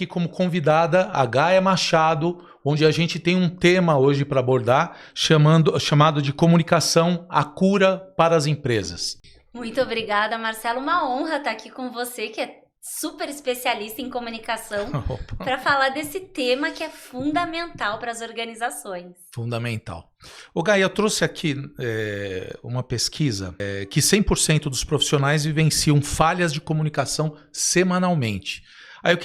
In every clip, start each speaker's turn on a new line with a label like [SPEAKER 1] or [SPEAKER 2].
[SPEAKER 1] aqui como convidada a Gaia Machado, onde a gente tem um tema hoje para abordar, chamado de comunicação, a cura para as empresas.
[SPEAKER 2] Muito obrigada, Marcelo. Uma honra estar aqui com você, que é super especialista em comunicação, para falar desse tema que é fundamental para as organizações.
[SPEAKER 1] Fundamental. Ô Gaia, eu trouxe aqui uma pesquisa que 100% dos profissionais vivenciam falhas de comunicação semanalmente. Aí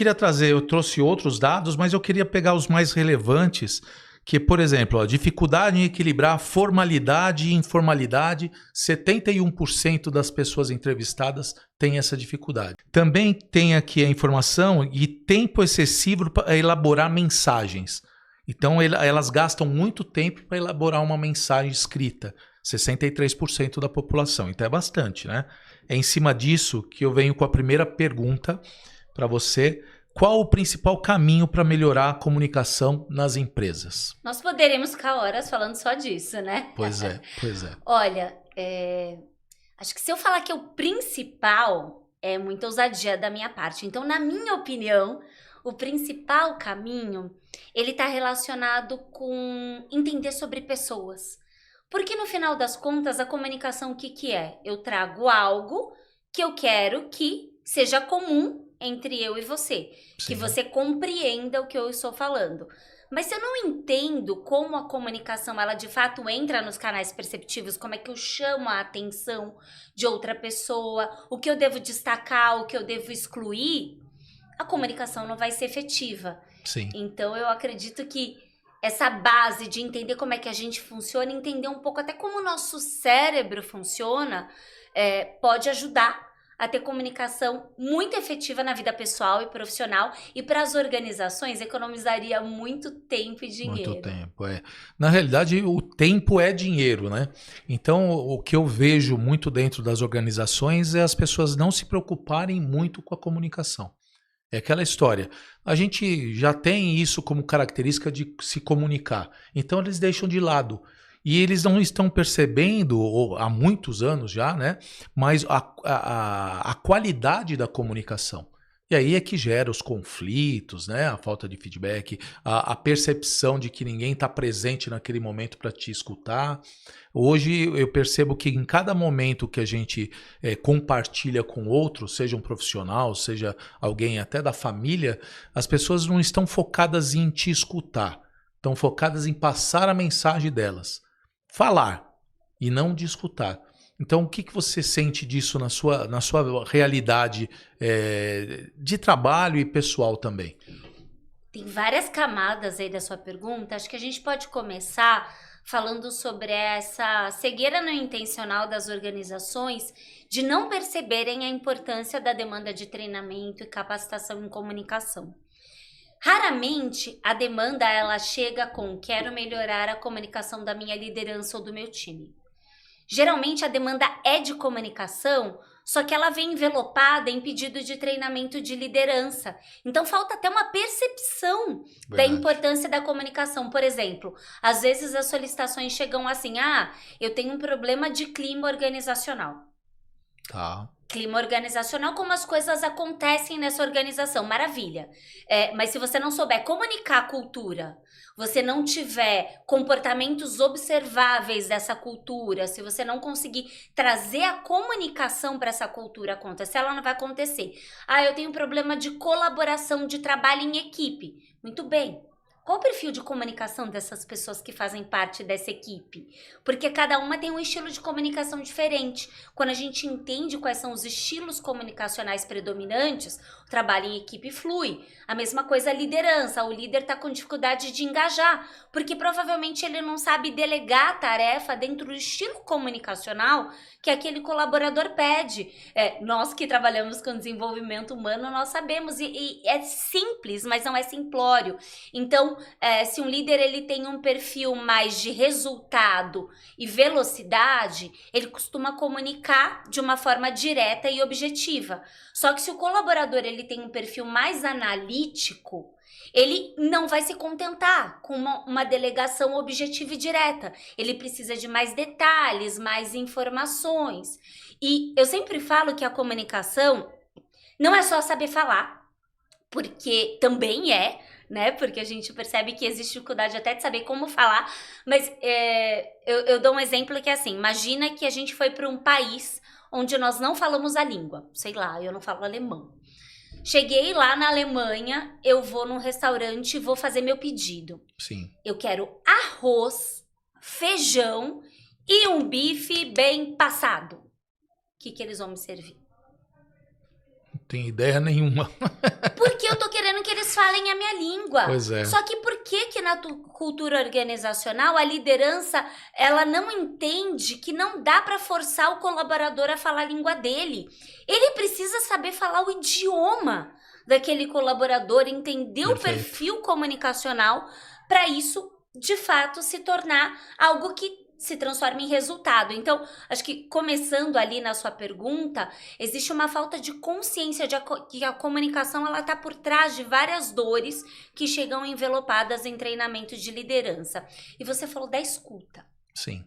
[SPEAKER 1] eu trouxe outros dados, mas eu queria pegar os mais relevantes, que, por exemplo, a dificuldade em equilibrar formalidade e informalidade, 71% das pessoas entrevistadas têm essa dificuldade. Também tem aqui a informação de tempo excessivo para elaborar mensagens. Então, elas gastam muito tempo para elaborar uma mensagem escrita, 63% da população. Então, é bastante, né? É em cima disso que eu venho com a primeira pergunta para você. Qual o principal caminho para melhorar a comunicação nas empresas?
[SPEAKER 2] Nós poderíamos ficar horas falando só disso, né?
[SPEAKER 1] Pois é, pois é.
[SPEAKER 2] Olha, acho que se eu falar que o principal é muita ousadia da minha parte. Então, na minha opinião, o principal caminho, ele está relacionado com entender sobre pessoas. Porque no final das contas, a comunicação o que é? Eu trago algo que eu quero que seja comum entre eu e você. Sim. Que você compreenda o que eu estou falando. Mas se eu não entendo como a comunicação, ela de fato entra nos canais perceptivos, como é que eu chamo a atenção de outra pessoa, o que eu devo destacar, o que eu devo excluir, a comunicação não vai ser efetiva.
[SPEAKER 1] Sim.
[SPEAKER 2] Então eu acredito que essa base de entender como é que a gente funciona, entender um pouco até como o nosso cérebro funciona, pode ajudar a ter comunicação muito efetiva na vida pessoal e profissional, e para as organizações economizaria muito tempo e dinheiro.
[SPEAKER 1] Muito tempo, Na realidade, o tempo é dinheiro, né? Então, o que eu vejo muito dentro das organizações é as pessoas não se preocuparem muito com a comunicação. É aquela história. A gente já tem isso como característica de se comunicar. Então, eles deixam de lado. E eles não estão percebendo, há muitos anos já, né? Mas a qualidade da comunicação. E aí é que gera os conflitos, né? A falta de feedback, a percepção de que ninguém está presente naquele momento para te escutar. Hoje eu percebo que em cada momento que a gente compartilha com outro, seja um profissional, seja alguém até da família, as pessoas não estão focadas em te escutar. Estão focadas em passar a mensagem delas. Falar e não de escutar. Então, o que você sente disso na sua realidade de trabalho e pessoal também?
[SPEAKER 2] Tem várias camadas aí da sua pergunta. Acho que a gente pode começar falando sobre essa cegueira não intencional das organizações de não perceberem a importância da demanda de treinamento e capacitação em comunicação. Raramente a demanda ela chega com quero melhorar a comunicação da minha liderança ou do meu time. Geralmente a demanda é de comunicação, só que ela vem envelopada em pedido de treinamento de liderança. Então falta até uma percepção da importância da comunicação. Por exemplo, às vezes as solicitações chegam assim, eu tenho um problema de clima organizacional.
[SPEAKER 1] Tá.
[SPEAKER 2] Clima organizacional, como as coisas acontecem nessa organização, maravilha. Mas se você não souber comunicar a cultura, você não tiver comportamentos observáveis dessa cultura, se você não conseguir trazer a comunicação para essa cultura acontecer, ela não vai acontecer. Eu tenho um problema de colaboração, de trabalho em equipe. Muito bem. Qual o perfil de comunicação dessas pessoas que fazem parte dessa equipe? Porque cada uma tem um estilo de comunicação diferente. Quando a gente entende quais são os estilos comunicacionais predominantes, o trabalho em equipe flui. A mesma coisa a liderança. O líder está com dificuldade de engajar, porque provavelmente ele não sabe delegar a tarefa dentro do estilo comunicacional que aquele colaborador pede. Nós que trabalhamos com desenvolvimento humano, nós sabemos. E é simples, mas não é simplório. Então, se um líder ele tem um perfil mais de resultado e velocidade, ele costuma comunicar de uma forma direta e objetiva. Só que se o colaborador ele tem um perfil mais analítico, ele não vai se contentar com uma delegação objetiva e direta. Ele precisa de mais detalhes, mais informações. E eu sempre falo que a comunicação não é só saber falar. porque também né? Porque a gente percebe que existe dificuldade até de saber como falar. Mas eu dou um exemplo que é assim, imagina que a gente foi para um país onde nós não falamos a língua. Sei lá, eu não falo alemão. Cheguei lá na Alemanha, eu vou num restaurante e vou fazer meu pedido.
[SPEAKER 1] Sim.
[SPEAKER 2] Eu quero arroz, feijão e um bife bem passado. O que eles vão me servir?
[SPEAKER 1] Não tenho ideia nenhuma.
[SPEAKER 2] Porque eu tô querendo que eles falem a minha língua.
[SPEAKER 1] Pois é.
[SPEAKER 2] Só que por que na cultura organizacional a liderança, ela não entende que não dá para forçar o colaborador a falar a língua dele? Ele precisa saber falar o idioma daquele colaborador, entender o perfil comunicacional para isso, de fato, se tornar algo que se transforma em resultado. Então, acho que começando ali na sua pergunta, existe uma falta de consciência de que a comunicação ela está por trás de várias dores que chegam envelopadas em treinamento de liderança. E você falou da escuta.
[SPEAKER 1] Sim.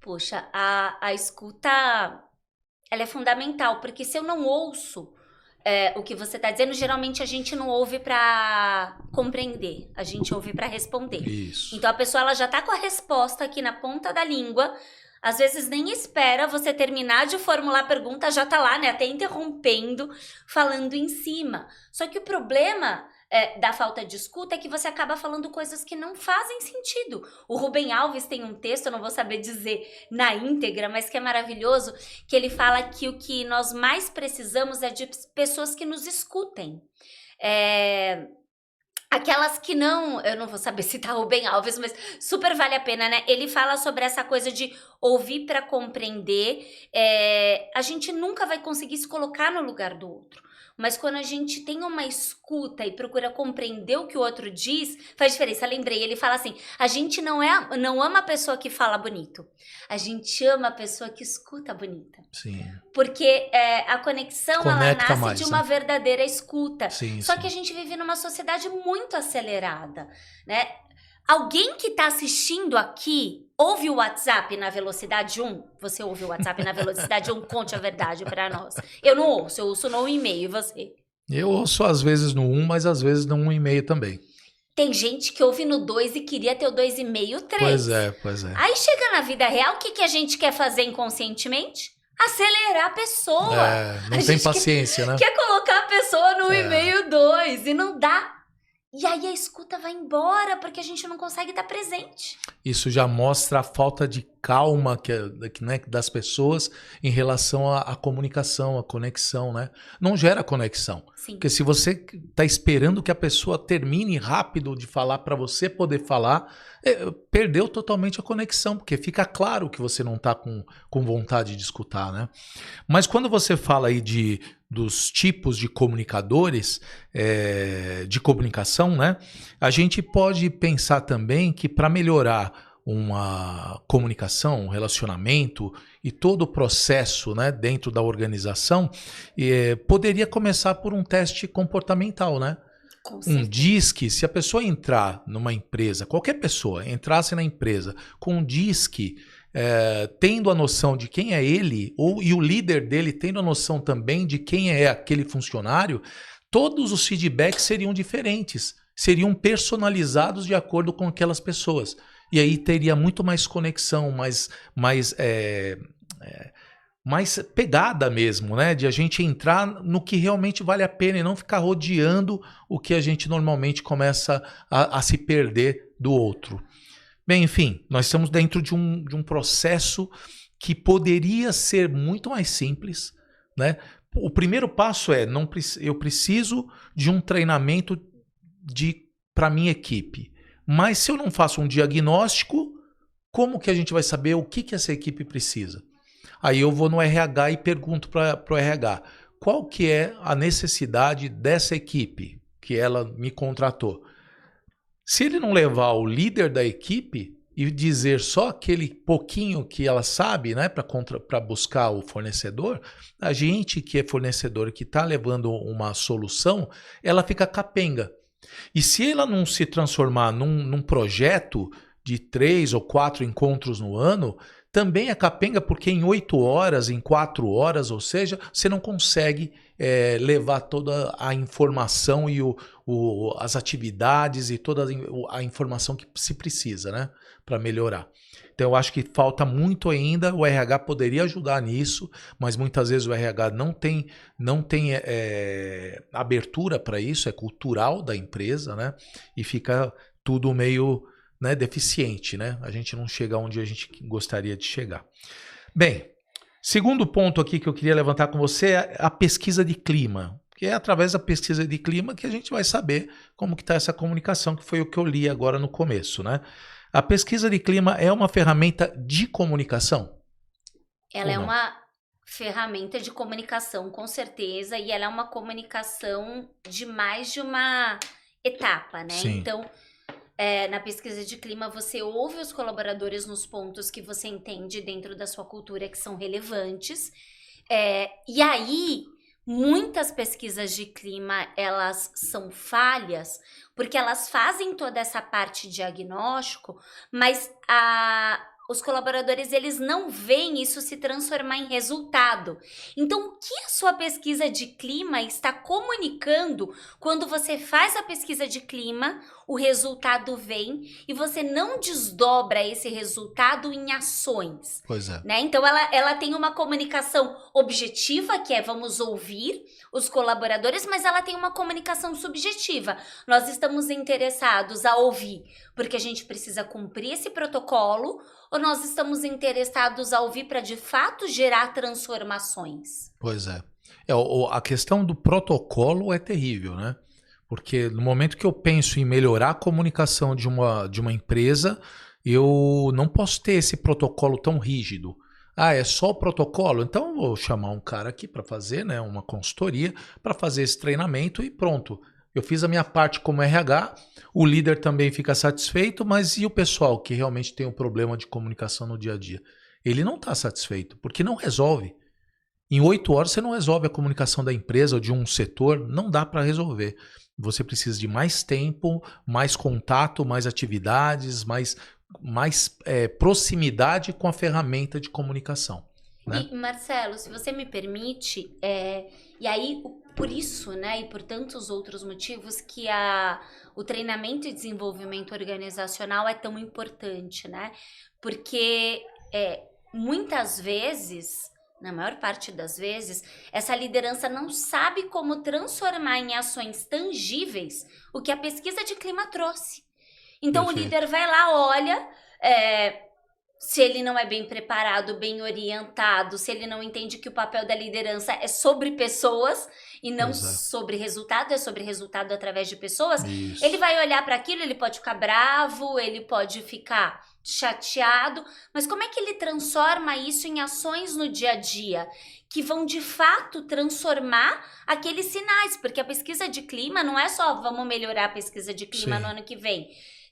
[SPEAKER 2] Poxa, a escuta ela é fundamental, porque se eu não ouço o que você está dizendo, geralmente a gente não ouve para compreender, a gente ouve para responder.
[SPEAKER 1] Isso.
[SPEAKER 2] Então a pessoa ela já está com a resposta aqui na ponta da língua, às vezes nem espera você terminar de formular a pergunta, já está lá, né, até interrompendo, falando em cima. Só que o problema da falta de escuta é que você acaba falando coisas que não fazem sentido. O Rubem Alves tem um texto, eu não vou saber dizer na íntegra, mas que é maravilhoso, que ele fala que o que nós mais precisamos é de pessoas que nos escutem. Aquelas que não, eu não vou saber citar Rubem Alves, mas super vale a pena, né? Ele fala sobre essa coisa de ouvir para compreender. A gente nunca vai conseguir se colocar no lugar do outro. Mas quando a gente tem uma escuta e procura compreender o que o outro diz, faz diferença. Lembrei, ele fala assim, a gente não ama a pessoa que fala bonito. A gente ama a pessoa que escuta bonita.
[SPEAKER 1] Sim.
[SPEAKER 2] Porque a conexão,
[SPEAKER 1] Conecta
[SPEAKER 2] ela nasce
[SPEAKER 1] mais,
[SPEAKER 2] de uma verdadeira escuta.
[SPEAKER 1] Sim,
[SPEAKER 2] Só
[SPEAKER 1] sim.
[SPEAKER 2] que a gente vive numa sociedade muito acelerada, né? Alguém que está assistindo aqui, ouve o WhatsApp na velocidade 1? Você ouve o WhatsApp na velocidade 1? Conte a verdade para nós. Eu não ouço, eu ouço no e-mail, e você?
[SPEAKER 1] Eu ouço às vezes no 1, mas às vezes no 1,5 também.
[SPEAKER 2] Tem gente que ouve no 2 e queria ter o 2,5, 3.
[SPEAKER 1] Pois é.
[SPEAKER 2] Aí chega na vida real, o que a gente quer fazer inconscientemente? Acelerar a pessoa.
[SPEAKER 1] Não tem paciência, né?
[SPEAKER 2] Quer colocar a pessoa no 1,5, 2 e não dá. E aí a escuta vai embora porque a gente não consegue estar presente. Isso
[SPEAKER 1] já mostra a falta de calma né, das pessoas em relação à comunicação, à conexão, né? Não gera conexão.
[SPEAKER 2] Sim.
[SPEAKER 1] Porque se você está esperando que a pessoa termine rápido de falar para você poder falar, perdeu totalmente a conexão, porque fica claro que você não está com vontade de escutar, né? Mas quando você fala aí dos tipos de comunicadores, de comunicação, né? A gente pode pensar também que para melhorar uma comunicação, um relacionamento e todo o processo, né, dentro da organização, poderia começar por um teste comportamental, né? Um DISC, se a pessoa entrar numa empresa, qualquer pessoa entrasse na empresa com um DISC, tendo a noção de quem é ele, e o líder dele tendo a noção também de quem é aquele funcionário, todos os feedbacks seriam diferentes, seriam personalizados de acordo com aquelas pessoas. E aí teria muito mais conexão, mais pegada mesmo, né? De a gente entrar no que realmente vale a pena e não ficar rodeando o que a gente normalmente começa a se perder do outro. Bem, enfim, nós estamos dentro de um processo que poderia ser muito mais simples, né? O primeiro passo eu preciso de um treinamento para minha equipe. Mas se eu não faço um diagnóstico, como que a gente vai saber o que essa equipe precisa? Aí eu vou no RH e pergunto para o RH, qual que é a necessidade dessa equipe que ela me contratou? Se ele não levar o líder da equipe e dizer só aquele pouquinho que ela sabe, né, para buscar o fornecedor, a gente que é fornecedor que está levando uma solução, ela fica capenga. E se ela não se transformar num projeto de 3 ou 4 encontros no ano, também é capenga porque em 8 horas, em 4 horas, ou seja, você não consegue levar toda a informação e as atividades e toda a informação que se precisa, né, para melhorar. Então eu acho que falta muito ainda, o RH poderia ajudar nisso, mas muitas vezes o RH não tem abertura para isso, é cultural da empresa, né, e fica tudo meio, né, deficiente, né, a gente não chega onde a gente gostaria de chegar. Bem, segundo ponto aqui que eu queria levantar com você é a pesquisa de clima, que é através da pesquisa de clima que a gente vai saber como que está essa comunicação, que foi o que eu li agora no começo, né? A pesquisa de clima é uma ferramenta de comunicação?
[SPEAKER 2] Ela é uma ferramenta de comunicação, com certeza, e ela é uma comunicação de mais de uma etapa, né?
[SPEAKER 1] Sim.
[SPEAKER 2] Então, na pesquisa de clima, você ouve os colaboradores nos pontos que você entende dentro da sua cultura que são relevantes. E aí, muitas pesquisas de clima, elas são falhas, porque elas fazem toda essa parte de diagnóstico, mas os colaboradores, eles não veem isso se transformar em resultado. Então, o que a sua pesquisa de clima está comunicando quando você faz a pesquisa de clima, o resultado vem e você não desdobra esse resultado em ações.
[SPEAKER 1] Pois é.
[SPEAKER 2] Né? Então, ela tem uma comunicação objetiva, que é vamos ouvir os colaboradores, mas ela tem uma comunicação subjetiva. Nós estamos interessados a ouvir porque a gente precisa cumprir esse protocolo, ou nós estamos interessados a ouvir para, de fato, gerar transformações?
[SPEAKER 1] Pois é. A questão do protocolo é terrível, né? Porque no momento que eu penso em melhorar a comunicação de uma empresa, eu não posso ter esse protocolo tão rígido. É só o protocolo? Então eu vou chamar um cara aqui para fazer, né, uma consultoria, para fazer esse treinamento e pronto. Eu fiz a minha parte como RH, o líder também fica satisfeito, mas e o pessoal que realmente tem um problema de comunicação no dia a dia? Ele não está satisfeito, porque não resolve. Em 8 horas você não resolve a comunicação da empresa ou de um setor, não dá para resolver. Você precisa de mais tempo, mais contato, mais atividades, mais proximidade com a ferramenta de comunicação. Né?
[SPEAKER 2] E, Marcelo, se você me permite, e aí por isso, né, e por tantos outros motivos que o treinamento e desenvolvimento organizacional é tão importante, né? Porque muitas vezes, na maior parte das vezes, essa liderança não sabe como transformar em ações tangíveis o que a pesquisa de clima trouxe. Então,
[SPEAKER 1] Perfeito.
[SPEAKER 2] O líder vai lá, olha, se ele não é bem preparado, bem orientado, se ele não entende que o papel da liderança é sobre pessoas e não sobre resultado, é sobre resultado através de pessoas,
[SPEAKER 1] Isso.
[SPEAKER 2] Ele vai olhar para aquilo, ele pode ficar bravo, ele pode ficar chateado, mas como é que ele transforma isso em ações no dia a dia que vão de fato transformar aqueles sinais? Porque a pesquisa de clima não é só vamos melhorar a pesquisa de clima no ano que vem.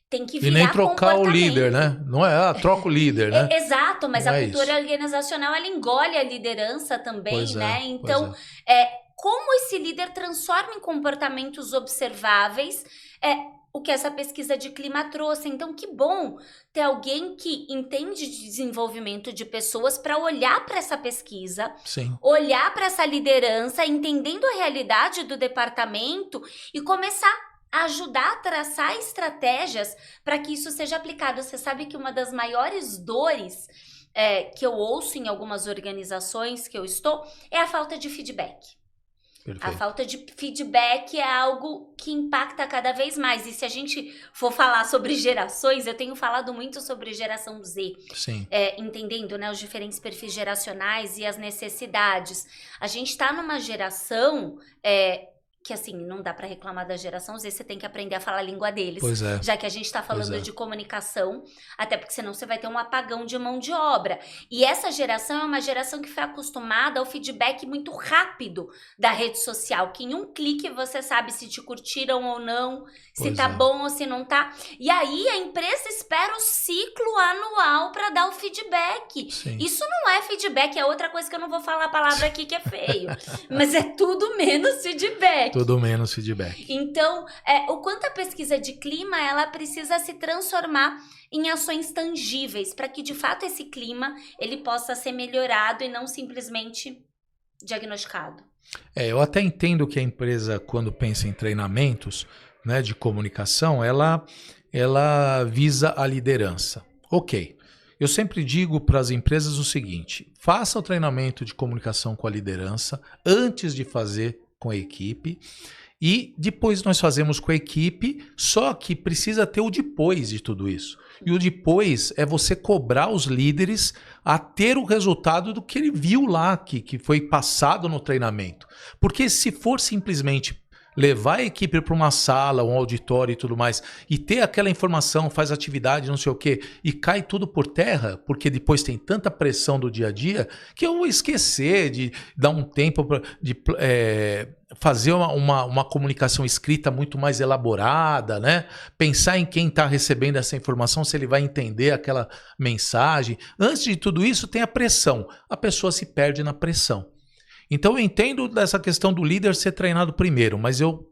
[SPEAKER 2] Tem que virar
[SPEAKER 1] e nem trocar o líder, né? Não é, troca o líder, né?
[SPEAKER 2] Exato, mas
[SPEAKER 1] não
[SPEAKER 2] a cultura organizacional, ela engole a liderança também, né? Então, como esse líder transforma em comportamentos observáveis o que essa pesquisa de clima trouxe. Então, que bom ter alguém que entende de desenvolvimento de pessoas para olhar para essa pesquisa,
[SPEAKER 1] Sim.
[SPEAKER 2] olhar para essa liderança, entendendo a realidade do departamento e começar a ajudar a traçar estratégias para que isso seja aplicado. Você sabe que uma das maiores dores que eu ouço em algumas organizações que eu estou é a falta de feedback.
[SPEAKER 1] Perfeito.
[SPEAKER 2] A falta de feedback é algo que impacta cada vez mais. E se a gente for falar sobre gerações, eu tenho falado muito sobre geração Z.
[SPEAKER 1] Sim.
[SPEAKER 2] Entendendo, né, os diferentes perfis geracionais e as necessidades. A gente está numa geração que, assim, não dá para reclamar da geração Z, você tem que aprender a falar a língua deles.
[SPEAKER 1] Pois é.
[SPEAKER 2] Já que a gente está falando de comunicação, até porque senão você vai ter um apagão de mão de obra. E essa geração é uma geração que foi acostumada ao feedback muito rápido da rede social, que em um clique você sabe se te curtiram ou não, se tá bom ou se não tá. E aí a empresa espera o ciclo anual para dar o feedback.
[SPEAKER 1] Sim.
[SPEAKER 2] Isso não é feedback, é outra coisa que eu não vou falar a palavra aqui que é feio. Mas é tudo menos feedback. feedback.
[SPEAKER 1] Tudo menos feedback.
[SPEAKER 2] Então, o quanto a pesquisa de clima, ela precisa se transformar em ações tangíveis, para que de fato esse clima ele possa ser melhorado e não simplesmente diagnosticado.
[SPEAKER 1] Eu até entendo que a empresa, quando pensa em treinamentos, né, de comunicação, ela visa a liderança. Ok. Eu sempre digo para as empresas o seguinte: faça o treinamento de comunicação com a liderança antes de fazer com a equipe. E depois nós fazemos com a equipe, só que precisa ter o depois de tudo isso. E o depois é você cobrar os líderes a ter o resultado do que ele viu lá, que foi passado no treinamento. Porque se for simplesmente levar a equipe para uma sala, um auditório e tudo mais, e ter aquela informação, faz atividade, não sei o quê, e cai tudo por terra, porque depois tem tanta pressão do dia a dia, que eu vou esquecer de dar um tempo de fazer uma comunicação escrita muito mais elaborada, né? Pensar em quem está recebendo essa informação, se ele vai entender aquela mensagem. Antes de tudo isso, tem a pressão. A pessoa se perde na pressão. Então eu entendo dessa questão do líder ser treinado primeiro, mas eu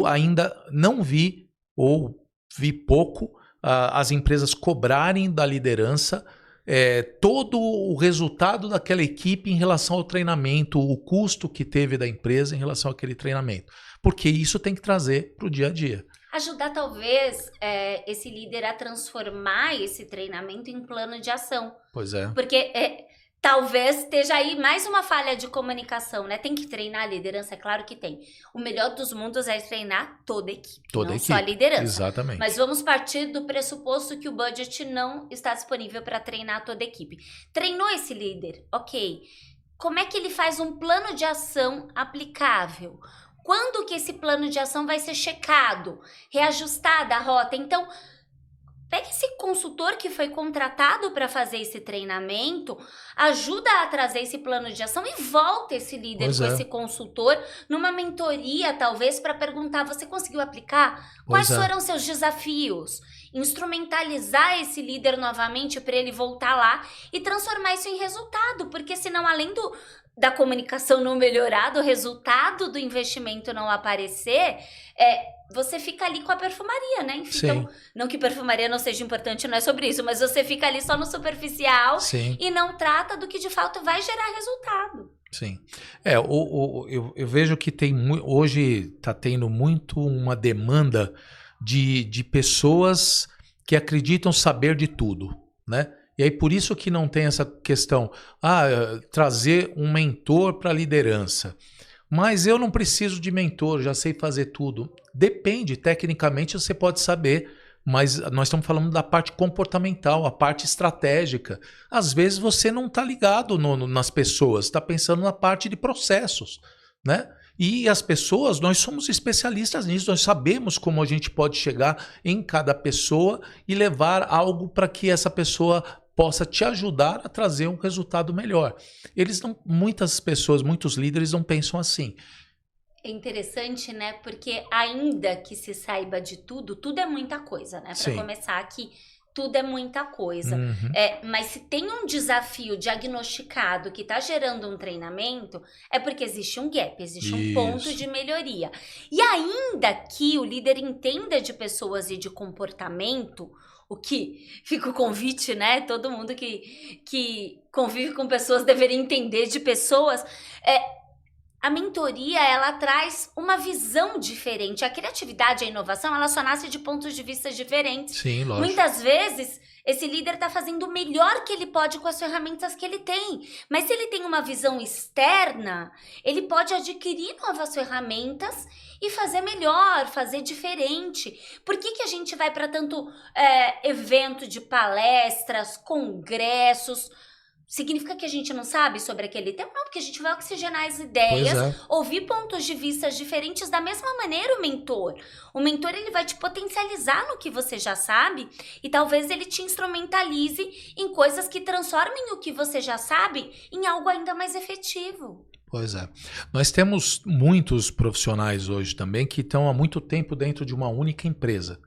[SPEAKER 1] ainda não vi, ou vi pouco, as empresas cobrarem da liderança todo o resultado daquela equipe em relação ao treinamento, o custo que teve da empresa em relação àquele treinamento. Porque isso tem que trazer para o dia a dia.
[SPEAKER 2] Ajudar talvez esse líder a transformar esse treinamento em plano de ação.
[SPEAKER 1] Pois é.
[SPEAKER 2] Porque talvez esteja aí mais uma falha de comunicação, né? Tem que treinar a liderança, é claro que tem. O melhor dos mundos é treinar toda a equipe, não só a liderança.
[SPEAKER 1] Exatamente.
[SPEAKER 2] Mas vamos partir do pressuposto que o budget não está disponível para treinar toda a equipe. Treinou esse líder, ok. Como é que ele faz um plano de ação aplicável? Quando que esse plano de ação vai ser checado? Reajustada a rota? Então, pega esse consultor que foi contratado para fazer esse treinamento, ajuda a trazer esse plano de ação e volta esse líder com esse consultor numa mentoria, talvez, para perguntar: você conseguiu aplicar? Quais foram seus desafios? Instrumentalizar esse líder novamente para ele voltar lá e transformar isso em resultado, porque senão, além da comunicação não melhorar, do resultado do investimento não aparecer, você fica ali com a perfumaria, né? Enfim, então, não que perfumaria não seja importante, não é sobre isso, mas você fica ali só no superficial e não trata do que de fato vai gerar resultado.
[SPEAKER 1] Sim. Eu vejo que hoje está tendo muito uma demanda de pessoas que acreditam saber de tudo, né? E aí por isso que não tem essa questão, trazer um mentor para a liderança. Mas eu não preciso de mentor, já sei fazer tudo. Depende, tecnicamente você pode saber, mas nós estamos falando da parte comportamental, a parte estratégica. Às vezes você não está ligado nas pessoas, está pensando na parte de processos, né? E as pessoas, nós somos especialistas nisso, nós sabemos como a gente pode chegar em cada pessoa e levar algo para que essa pessoa possa te ajudar a trazer um resultado melhor. Muitas pessoas, muitos líderes não pensam assim.
[SPEAKER 2] É interessante, né? Porque ainda que se saiba de tudo, tudo é muita coisa, né? Para começar aqui, tudo é muita coisa. Mas se tem um desafio diagnosticado que está gerando um treinamento, é porque existe um gap, existe um ponto de melhoria. E ainda que o líder entenda de pessoas e de comportamento, o que fica o convite, né? Todo mundo que convive com pessoas deveria entender de pessoas. A mentoria, ela traz uma visão diferente. A criatividade e a inovação, ela só nasce de pontos de vista diferentes.
[SPEAKER 1] Sim, lógico.
[SPEAKER 2] Muitas vezes, esse líder está fazendo o melhor que ele pode com as ferramentas que ele tem. Mas se ele tem uma visão externa, ele pode adquirir novas ferramentas e fazer melhor, fazer diferente. Por que a gente vai para tanto evento de palestras, congressos? Significa que a gente não sabe sobre aquele tema? Não, porque a gente vai oxigenar as ideias, ouvir pontos de vista diferentes. Da mesma maneira o mentor. O mentor, ele vai te potencializar no que você já sabe e talvez ele te instrumentalize em coisas que transformem o que você já sabe em algo ainda mais efetivo.
[SPEAKER 1] Pois é. Nós temos muitos profissionais hoje também que estão há muito tempo dentro de uma única empresa.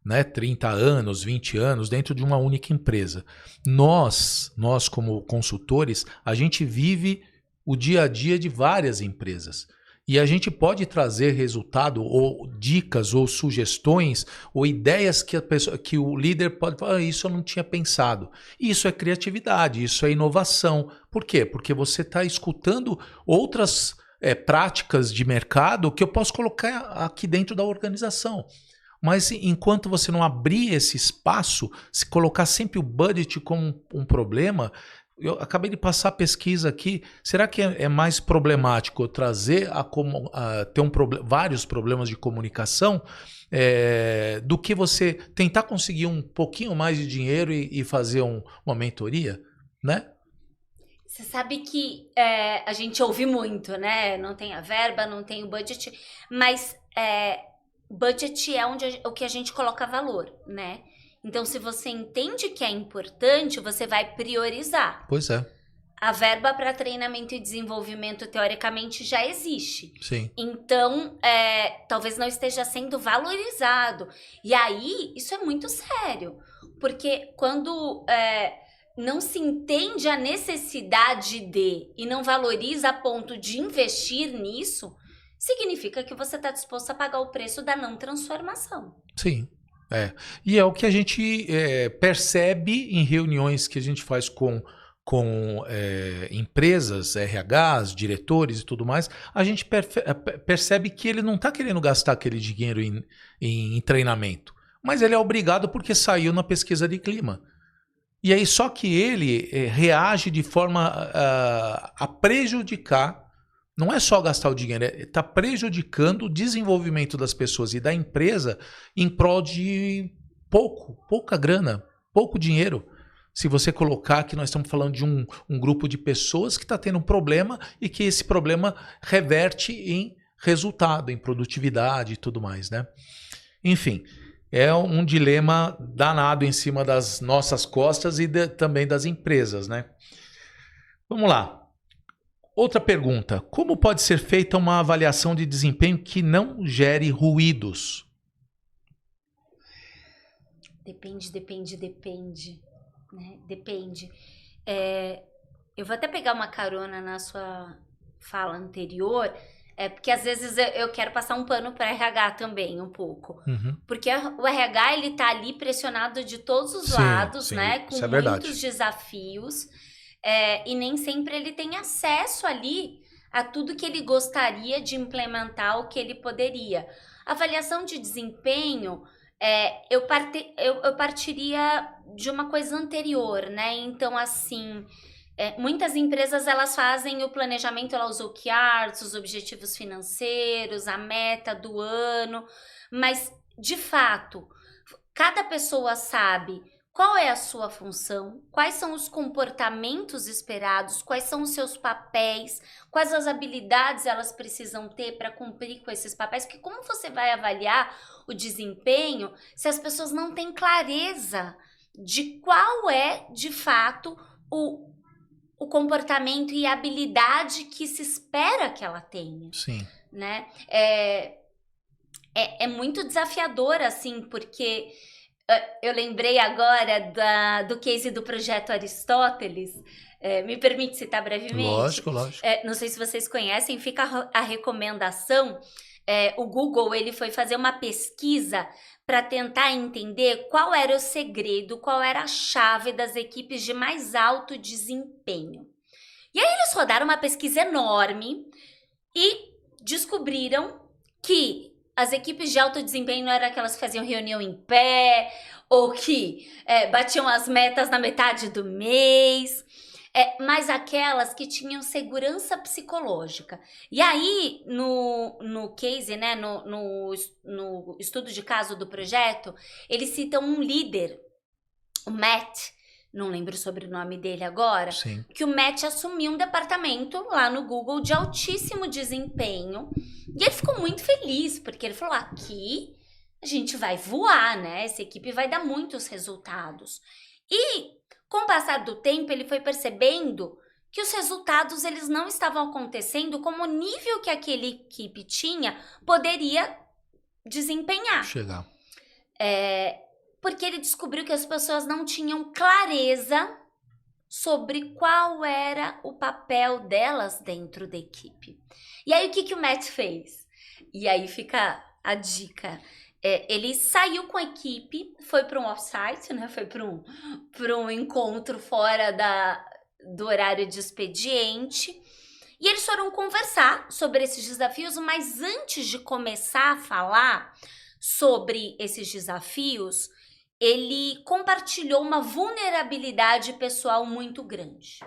[SPEAKER 1] Né, 30 anos, 20 anos dentro de uma única empresa. Nós como consultores, a gente vive o dia a dia de várias empresas. E a gente pode trazer resultado, ou dicas, ou sugestões, ou ideias que, que o líder pode falar, isso eu não tinha pensado. Isso é criatividade, isso é inovação. Por quê? Porque você está escutando outras práticas de mercado que eu posso colocar aqui dentro da organização. Mas enquanto você não abrir esse espaço, se colocar sempre o budget como um problema, eu acabei de passar a pesquisa aqui, será que é mais problemático trazer ter vários problemas de comunicação do que você tentar conseguir um pouquinho mais de dinheiro e fazer uma mentoria, né?
[SPEAKER 2] Você sabe que a gente ouve muito, né? Não tem a verba, não tem o budget, mas budget é o que a gente coloca valor, né? Então, se você entende que é importante, você vai priorizar.
[SPEAKER 1] Pois é.
[SPEAKER 2] A verba para treinamento e desenvolvimento, teoricamente, já existe.
[SPEAKER 1] Sim.
[SPEAKER 2] Então, talvez não esteja sendo valorizado. E aí, isso é muito sério. Porque quando não se entende a necessidade e não valoriza a ponto de investir nisso, significa que você está disposto a pagar o preço da não transformação.
[SPEAKER 1] Sim. E é o que a gente percebe em reuniões que a gente faz com empresas, RHs, diretores e tudo mais, a gente percebe que ele não está querendo gastar aquele dinheiro em treinamento, mas ele é obrigado porque saiu na pesquisa de clima. E aí só que ele reage de forma a prejudicar. Não é só gastar o dinheiro, está prejudicando o desenvolvimento das pessoas e da empresa em prol de pouca grana, pouco dinheiro. Se você colocar que nós estamos falando de um grupo de pessoas que está tendo um problema e que esse problema reverte em resultado, em produtividade e tudo mais, né? Enfim, é um dilema danado em cima das nossas costas e também das empresas, né? Vamos lá. Outra pergunta, como pode ser feita uma avaliação de desempenho que não gere ruídos?
[SPEAKER 2] Depende, né? Depende. Eu vou até pegar uma carona na sua fala anterior, porque às vezes eu quero passar um pano para RH também, um pouco.
[SPEAKER 1] Uhum.
[SPEAKER 2] Porque o RH, ele tá ali pressionado de todos os lados,
[SPEAKER 1] sim,
[SPEAKER 2] né? Com muitos desafios. E nem sempre ele tem acesso ali a tudo que ele gostaria de implementar, o que ele poderia. Avaliação de desempenho, eu partiria de uma coisa anterior, né? Então, assim, muitas empresas, elas fazem o planejamento, ela usa o OKRs, os objetivos financeiros, a meta do ano, mas, de fato, cada pessoa sabe qual é a sua função, quais são os comportamentos esperados, quais são os seus papéis, quais as habilidades elas precisam ter para cumprir com esses papéis, porque como você vai avaliar o desempenho se as pessoas não têm clareza de qual é, de fato, o comportamento e a habilidade que se espera que ela tenha.
[SPEAKER 1] Sim.
[SPEAKER 2] Né? É muito desafiador, assim, porque eu lembrei agora do case do projeto Aristóteles. Me permite citar brevemente?
[SPEAKER 1] Lógico.
[SPEAKER 2] Não sei se vocês conhecem, fica a recomendação. O Google, ele foi fazer uma pesquisa para tentar entender qual era o segredo, qual era a chave das equipes de mais alto desempenho. E aí eles rodaram uma pesquisa enorme e descobriram que as equipes de alto desempenho não eram aquelas que faziam reunião em pé ou que batiam as metas na metade do mês, mas aquelas que tinham segurança psicológica. E aí, no case, né, no estudo de caso do projeto, eles citam um líder, o Matt, não lembro o sobrenome dele agora,
[SPEAKER 1] Sim.
[SPEAKER 2] que o Matt assumiu um departamento lá no Google de altíssimo desempenho. E ele ficou muito feliz, porque ele falou, aqui a gente vai voar, né? Essa equipe vai dar muitos resultados. E, com o passar do tempo, ele foi percebendo que os resultados eles não estavam acontecendo como o nível que aquela equipe tinha poderia desempenhar.
[SPEAKER 1] Chegar.
[SPEAKER 2] Porque ele descobriu que as pessoas não tinham clareza sobre qual era o papel delas dentro da equipe. E aí, o que o Matt fez? E aí fica a dica. Ele saiu com a equipe, foi para um off-site, né? Foi para um encontro fora do horário de expediente. E eles foram conversar sobre esses desafios, mas antes de começar a falar sobre esses desafios, ele compartilhou uma vulnerabilidade pessoal muito grande,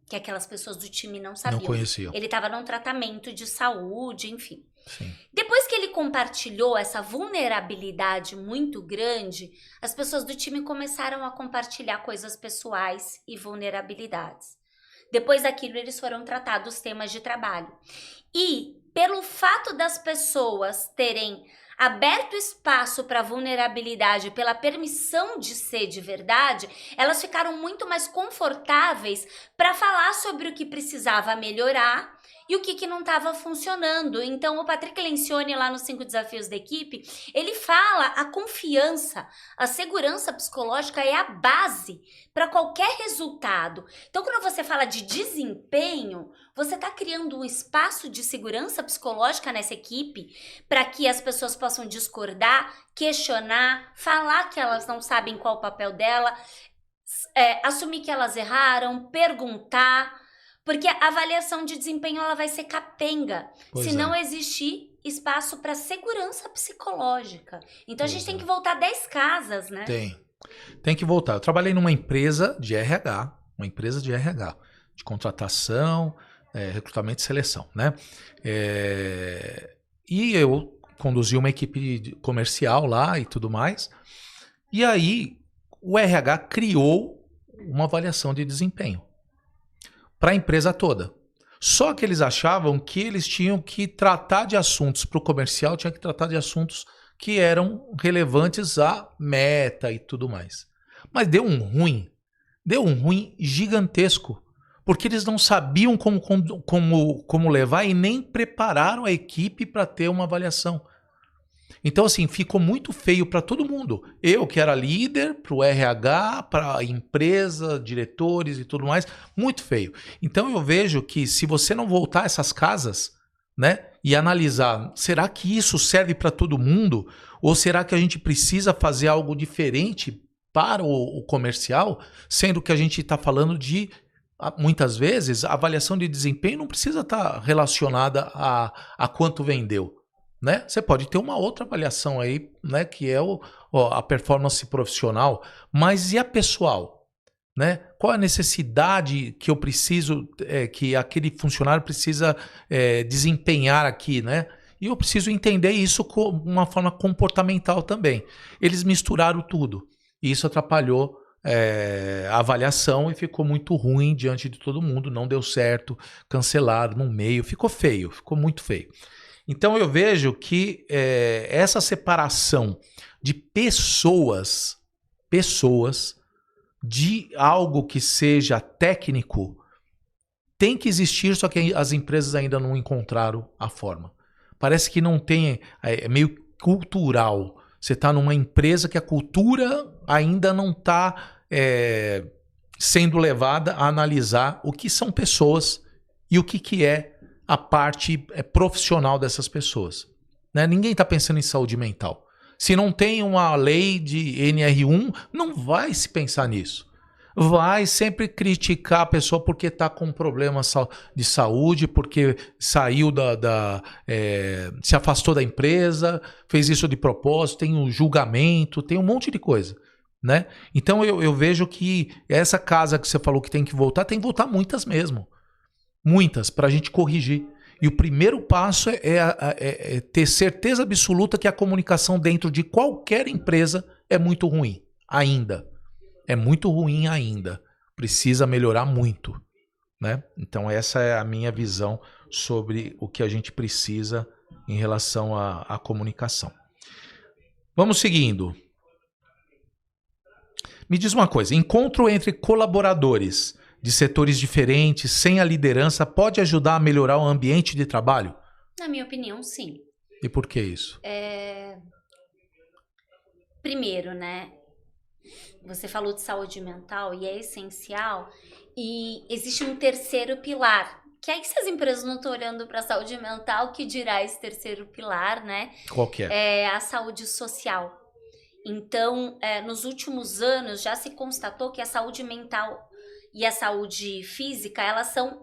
[SPEAKER 2] que aquelas pessoas do time não sabiam.
[SPEAKER 1] Não conheciam.
[SPEAKER 2] Ele estava num tratamento de saúde, enfim.
[SPEAKER 1] Sim.
[SPEAKER 2] Depois que ele compartilhou essa vulnerabilidade muito grande, as pessoas do time começaram a compartilhar coisas pessoais e vulnerabilidades. Depois daquilo, eles foram tratados temas de trabalho. E, pelo fato das pessoas terem aberto espaço para vulnerabilidade, pela permissão de ser de verdade, elas ficaram muito mais confortáveis para falar sobre o que precisava melhorar e o que não estava funcionando. Então, o Patrick Lencioni, lá nos 5 Desafios da Equipe, ele fala a confiança, a segurança psicológica é a base para qualquer resultado. Então, quando você fala de desempenho, você está criando um espaço de segurança psicológica nessa equipe para que as pessoas possam discordar, questionar, falar que elas não sabem qual o papel dela, assumir que elas erraram, perguntar. Porque a avaliação de desempenho ela vai ser capenga, se não existir espaço para segurança psicológica. Então, a gente tem que voltar 10 casas, né?
[SPEAKER 1] Tem que voltar. Eu trabalhei numa empresa de RH, de contratação, recrutamento e seleção, né? E eu conduzi uma equipe comercial lá e tudo mais. E aí, o RH criou uma avaliação de desempenho para a empresa toda. Só que eles achavam que eles tinham que tratar de assuntos para o comercial, tinha que tratar de assuntos que eram relevantes à meta e tudo mais. Mas deu um ruim gigantesco, porque eles não sabiam como levar e nem prepararam a equipe para ter uma avaliação. Então, assim, ficou muito feio para todo mundo. Eu, que era líder, para o RH, para a empresa, diretores e tudo mais, muito feio. Então, eu vejo que se você não voltar a essas casas, né, e analisar, será que isso serve para todo mundo? Ou será que a gente precisa fazer algo diferente para o comercial? Sendo que a gente está falando de, muitas vezes, a avaliação de desempenho não precisa estar relacionada a quanto vendeu. Né? Você pode ter uma outra avaliação aí, né, que é a performance profissional, mas e a pessoal? Né? Qual a necessidade que eu preciso, que aquele funcionário precisa desempenhar aqui, né? E eu preciso entender isso com uma forma comportamental também. Eles misturaram tudo e isso atrapalhou a avaliação e ficou muito ruim diante de todo mundo, não deu certo, cancelado no meio, ficou feio, ficou muito feio. Então eu vejo que essa separação de pessoas de algo que seja técnico tem que existir, só que as empresas ainda não encontraram a forma. Parece que não tem, é meio cultural. Você está numa empresa que a cultura ainda não está sendo levada a analisar o que são pessoas e o que é a parte profissional dessas pessoas. Né? Ninguém está pensando em saúde mental. Se não tem uma lei de NR1, não vai se pensar nisso. Vai sempre criticar a pessoa porque está com problema de saúde, porque saiu se afastou da empresa, fez isso de propósito, tem um julgamento, tem um monte de coisa. Né? Então eu vejo que essa casa que você falou que tem que voltar muitas mesmo. Muitas, para a gente corrigir. E o primeiro passo é ter certeza absoluta que a comunicação dentro de qualquer empresa é muito ruim. Ainda. É muito ruim ainda. Precisa melhorar muito. Né? Então essa é a minha visão sobre o que a gente precisa em relação à comunicação. Vamos seguindo. Me diz uma coisa. Encontro entre colaboradores de setores diferentes, sem a liderança, pode ajudar a melhorar o ambiente de trabalho?
[SPEAKER 2] Na minha opinião, sim.
[SPEAKER 1] E por que isso?
[SPEAKER 2] Primeiro, né? Você falou de saúde mental e é essencial E existe um terceiro pilar, que aí se as empresas não estão olhando para a saúde mental, que dirá esse terceiro pilar, né?
[SPEAKER 1] Qual que é?
[SPEAKER 2] É a saúde social. Então, nos últimos anos já se constatou que a saúde mental e a saúde física, elas são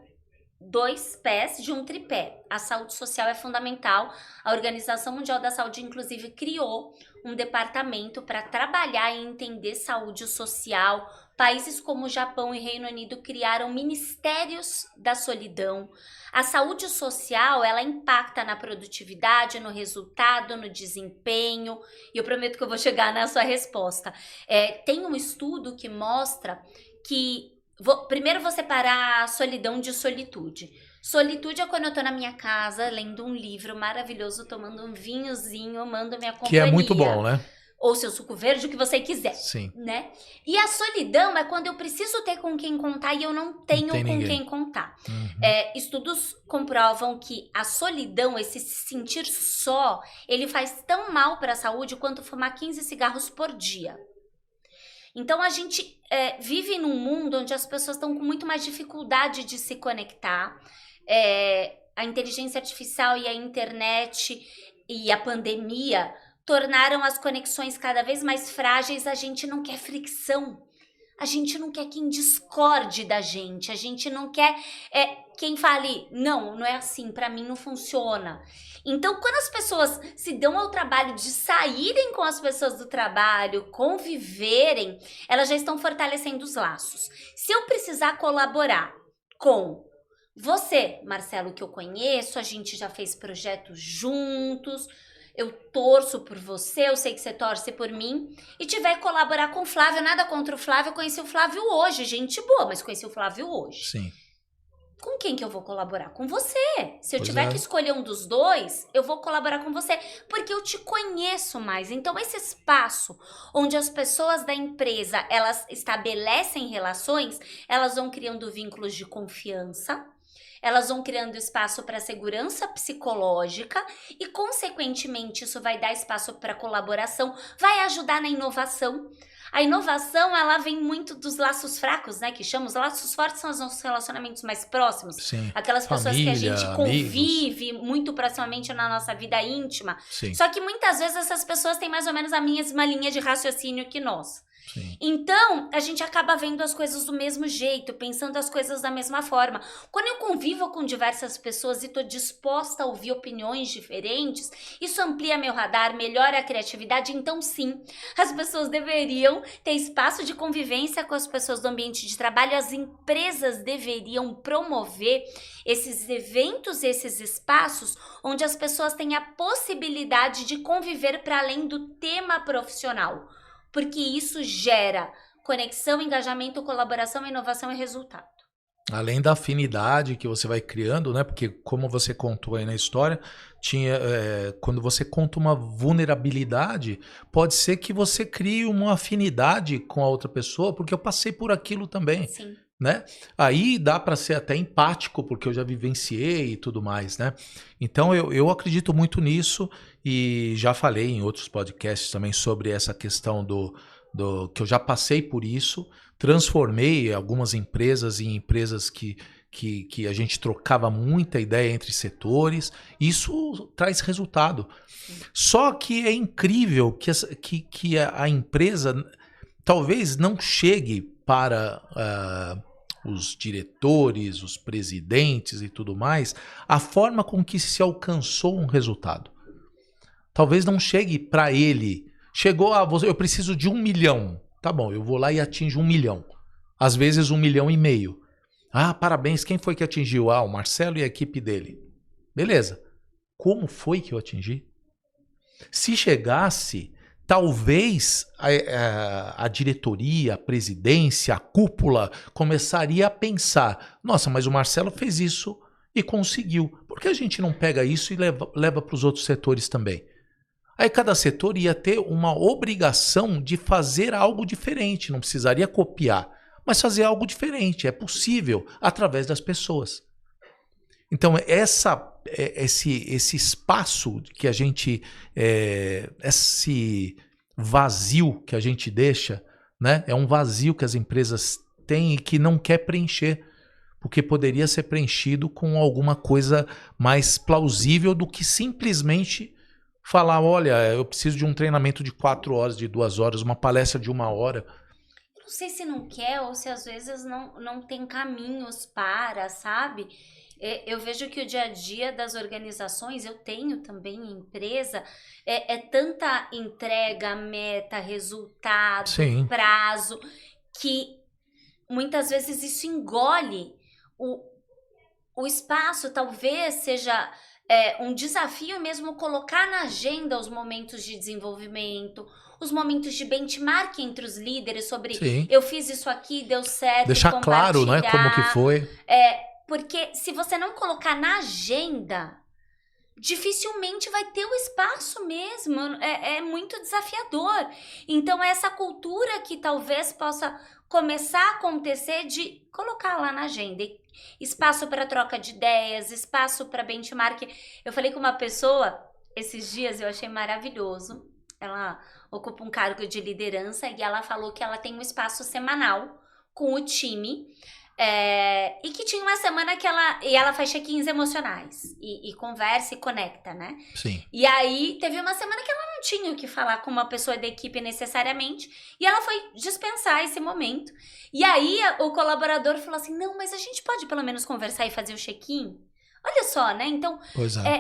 [SPEAKER 2] 2 pés de um tripé. A saúde social é fundamental. A Organização Mundial da Saúde, inclusive, criou um departamento para trabalhar e entender saúde social. Países como o Japão e Reino Unido criaram ministérios da solidão. A saúde social, ela impacta na produtividade, no resultado, no desempenho. E eu prometo que eu vou chegar na sua resposta. Tem um estudo que mostra que primeiro vou separar a solidão de solitude. Solitude é quando eu tô na minha casa, lendo um livro maravilhoso, tomando um vinhozinho, amando minha companhia.
[SPEAKER 1] Que é muito bom, né?
[SPEAKER 2] Ou seu suco verde, o que você quiser.
[SPEAKER 1] Sim.
[SPEAKER 2] Né? E a solidão é quando eu preciso ter com quem contar e eu não tenho com quem contar. Estudos comprovam que a solidão, esse se sentir só, ele faz tão mal para a saúde quanto fumar 15 cigarros por dia. Então, a gente vive num mundo onde as pessoas estão com muito mais dificuldade de se conectar. A inteligência artificial e a internet e a pandemia tornaram as conexões cada vez mais frágeis. A gente não quer fricção. A gente não quer quem discorde da gente. A gente não quer quem fale, não é assim, pra mim não funciona. Então, quando as pessoas se dão ao trabalho de saírem com as pessoas do trabalho, conviverem, elas já estão fortalecendo os laços. Se eu precisar colaborar com você, Marcelo, que eu conheço, a gente já fez projetos juntos, eu torço por você, eu sei que você torce por mim, e tiver que colaborar com o Flávio, nada contra o Flávio, eu conheci o Flávio hoje, gente boa, mas conheci o Flávio hoje.
[SPEAKER 1] Sim.
[SPEAKER 2] Com quem que eu vou colaborar? Com você. Se eu tiver que escolher um dos dois, eu vou colaborar com você, porque eu te conheço mais. Então, esse espaço onde as pessoas da empresa, elas estabelecem relações, elas vão criando vínculos de confiança, elas vão criando espaço para segurança psicológica e, consequentemente, isso vai dar espaço para colaboração, vai ajudar na inovação. A inovação, ela vem muito dos laços fracos, né? Que chamamos laços fortes, são os nossos relacionamentos mais próximos.
[SPEAKER 1] Sim.
[SPEAKER 2] Aquelas pessoas
[SPEAKER 1] Família,
[SPEAKER 2] que a gente convive
[SPEAKER 1] amigos.
[SPEAKER 2] Muito proximamente na nossa vida íntima.
[SPEAKER 1] Sim.
[SPEAKER 2] Só que muitas vezes essas pessoas têm mais ou menos a mesma linha de raciocínio que nós.
[SPEAKER 1] Sim.
[SPEAKER 2] Então, a gente acaba vendo as coisas do mesmo jeito, pensando as coisas da mesma forma. Quando eu convivo com diversas pessoas e estou disposta a ouvir opiniões diferentes, isso amplia meu radar, melhora a criatividade. Então, sim, as pessoas deveriam ter espaço de convivência com as pessoas do ambiente de trabalho. As empresas deveriam promover esses eventos, esses espaços, onde as pessoas têm a possibilidade de conviver para além do tema profissional. Porque isso gera conexão, engajamento, colaboração, inovação e resultado.
[SPEAKER 1] Além da afinidade que você vai criando, né? Porque como você contou aí na história, quando você conta uma vulnerabilidade, pode ser que você crie uma afinidade com a outra pessoa, porque eu passei por aquilo também.
[SPEAKER 2] Sim.
[SPEAKER 1] Né? Aí dá para ser até empático, porque eu já vivenciei e tudo mais, né? Então eu acredito muito nisso e já falei em outros podcasts também sobre essa questão do que eu já passei por isso, transformei algumas empresas em empresas que a gente trocava muita ideia entre setores, isso traz resultado. Só que é incrível que a empresa talvez não chegue para os diretores, os presidentes e tudo mais, a forma com que se alcançou um resultado. Talvez não chegue para ele. Chegou eu preciso de 1 milhão. Tá bom, eu vou lá e atinjo 1 milhão. Às vezes 1,5 milhão. Ah, parabéns, quem foi que atingiu? Ah, o Marcelo e a equipe dele. Beleza. Como foi que eu atingi? Se chegasse... Talvez a diretoria, a presidência, a cúpula começaria a pensar, nossa, mas o Marcelo fez isso e conseguiu. Por que a gente não pega isso e leva para os outros setores também? Aí cada setor ia ter uma obrigação de fazer algo diferente, não precisaria copiar, mas fazer algo diferente. É possível através das pessoas. Então, esse espaço que a gente, esse vazio que a gente deixa, né? É um vazio que as empresas tem e que não quer preencher, porque poderia ser preenchido com alguma coisa mais plausível do que simplesmente falar, olha, eu preciso de um treinamento de 4 horas, de 2 horas, uma palestra de 1 hora.
[SPEAKER 2] Eu não sei se não quer ou se às vezes não tem caminhos para, sabe? Eu vejo que o dia a dia das organizações, eu tenho também empresa, é tanta entrega, meta, resultado,
[SPEAKER 1] Sim.
[SPEAKER 2] prazo, que muitas vezes isso engole o espaço. Talvez seja um desafio mesmo colocar na agenda os momentos de desenvolvimento, os momentos de benchmark entre os líderes sobre
[SPEAKER 1] Sim.
[SPEAKER 2] eu fiz isso aqui, deu certo,
[SPEAKER 1] Deixar claro, né, como que foi.
[SPEAKER 2] Porque se você não colocar na agenda, dificilmente vai ter o espaço mesmo. É muito desafiador. Então, essa cultura que talvez possa começar a acontecer de colocar lá na agenda. Espaço para troca de ideias, espaço para benchmark. Eu falei com uma pessoa esses dias, eu achei maravilhoso. Ela ocupa um cargo de liderança e ela falou que ela tem um espaço semanal com o time. E que tinha uma semana que ela faz check-ins emocionais e conversa e conecta, né?
[SPEAKER 1] Sim.
[SPEAKER 2] E aí teve uma semana que ela não tinha o que falar com uma pessoa da equipe necessariamente e ela foi dispensar esse momento. E aí o colaborador falou assim, não, mas a gente pode pelo menos conversar e fazer o check-in? Olha só, né? Então,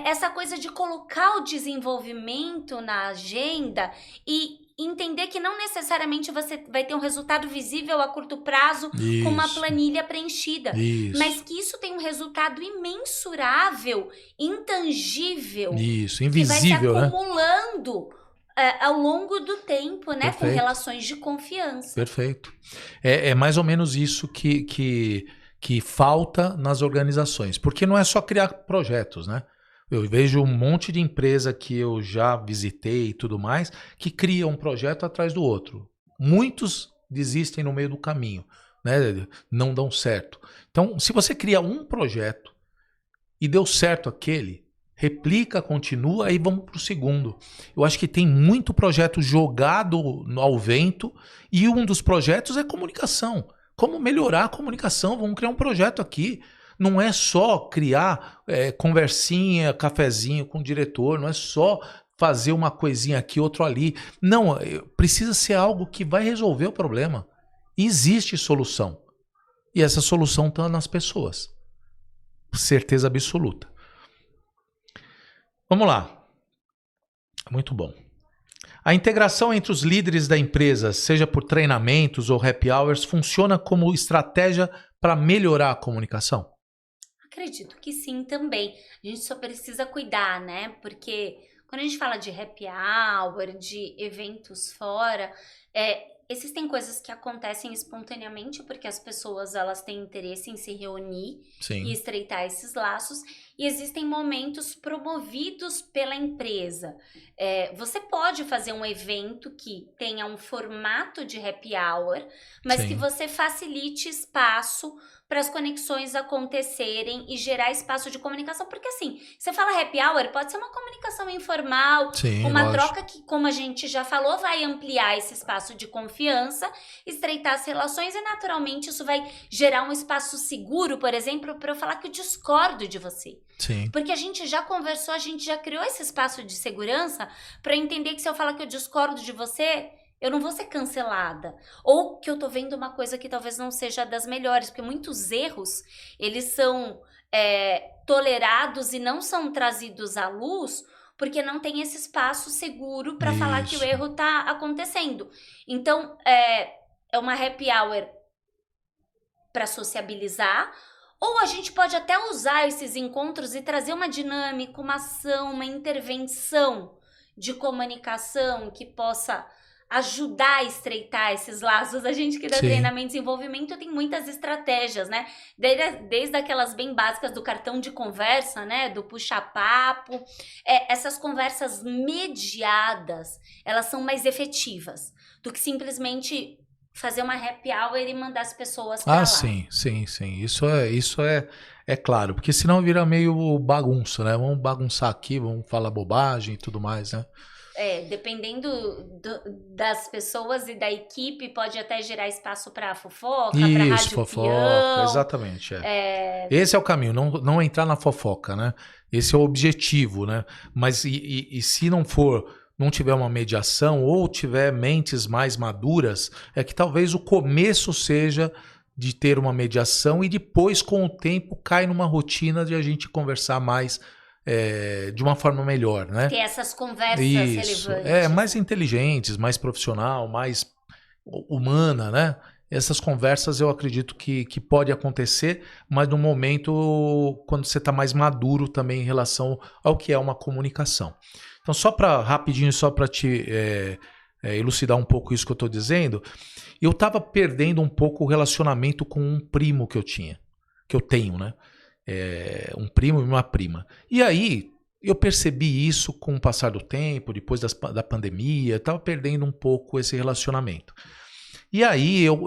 [SPEAKER 2] essa coisa de colocar o desenvolvimento na agenda e entender que não necessariamente você vai ter um resultado visível a curto prazo com uma planilha preenchida. Mas que isso tem um resultado imensurável, intangível.
[SPEAKER 1] Isso, invisível,
[SPEAKER 2] que vai se acumulando, né? Ao longo do tempo, né?
[SPEAKER 1] Perfeito.
[SPEAKER 2] Com relações de confiança.
[SPEAKER 1] Perfeito. É mais ou menos isso que falta nas organizações. Porque não é só criar projetos, né? Eu vejo um monte de empresa que eu já visitei e tudo mais, que cria um projeto atrás do outro. Muitos desistem no meio do caminho, né? Não dão certo. Então, se você cria um projeto e deu certo aquele, replica, continua, aí vamos para o segundo. Eu acho que tem muito projeto jogado ao vento e um dos projetos é comunicação. Como melhorar a comunicação? Vamos criar um projeto aqui. Não é só criar conversinha, cafezinho com o diretor, não é só fazer uma coisinha aqui, outro ali. Não, precisa ser algo que vai resolver o problema. Existe solução. E essa solução está nas pessoas. Certeza absoluta. Vamos lá. Muito bom. A integração entre os líderes da empresa, seja por treinamentos ou happy hours, funciona como estratégia para melhorar a comunicação?
[SPEAKER 2] Acredito que sim também. A gente só precisa cuidar, né? Porque quando a gente fala de happy hour, de eventos fora, existem coisas que acontecem espontaneamente porque as pessoas elas têm interesse em se reunir e estreitar esses laços. E existem momentos promovidos pela empresa. Você pode fazer um evento que tenha um formato de happy hour, mas que você facilite espaço para as conexões acontecerem e gerar espaço de comunicação. Porque assim, você fala happy hour, pode ser uma comunicação informal, uma troca que, como a gente já falou, vai ampliar esse espaço de confiança, estreitar as relações e naturalmente isso vai gerar um espaço seguro, por exemplo, para eu falar que eu discordo de você.
[SPEAKER 1] Sim.
[SPEAKER 2] Porque a gente já conversou, a gente já criou esse espaço de segurança para entender que se eu falar que eu discordo de você, eu não vou ser cancelada. Ou que eu tô vendo uma coisa que talvez não seja das melhores, porque muitos erros, eles são tolerados e não são trazidos à luz porque não tem esse espaço seguro para falar que o erro tá acontecendo. Então, é uma happy hour para sociabilizar, ou a gente pode até usar esses encontros e trazer uma dinâmica, uma ação, uma intervenção de comunicação que possa ajudar a estreitar esses laços. A gente que dá treinamento e desenvolvimento tem muitas estratégias, né? Desde aquelas bem básicas do cartão de conversa, né? Do puxa-papo. Essas conversas mediadas, elas são mais efetivas do que simplesmente fazer uma happy hour e mandar as pessoas pra lá.
[SPEAKER 1] Sim. Isso é claro, porque senão vira meio bagunça, né? Vamos bagunçar aqui, vamos falar bobagem e tudo mais, né?
[SPEAKER 2] dependendo das pessoas e da equipe, pode até gerar espaço para fofoca,
[SPEAKER 1] Isso,
[SPEAKER 2] para rádio
[SPEAKER 1] fofoca,
[SPEAKER 2] peão.
[SPEAKER 1] exatamente. Esse é o caminho, não entrar na fofoca, né? Esse é o objetivo, né? Mas e se não tiver uma mediação ou tiver mentes mais maduras, é que talvez o começo seja de ter uma mediação e depois, com o tempo, cai numa rotina de a gente conversar mais de uma forma melhor, né?
[SPEAKER 2] Ter essas conversas
[SPEAKER 1] Isso,
[SPEAKER 2] relevantes.
[SPEAKER 1] mais inteligentes, mais profissional, mais humana, né? Essas conversas eu acredito que pode acontecer, mas no momento quando você está mais maduro também em relação ao que é uma comunicação. Então, rapidinho, só para te elucidar um pouco isso que eu estou dizendo, eu estava perdendo um pouco o relacionamento com um primo que eu tenho, né? Um primo e uma prima. E aí, eu percebi isso com o passar do tempo, depois da pandemia, estava perdendo um pouco esse relacionamento. E aí, eu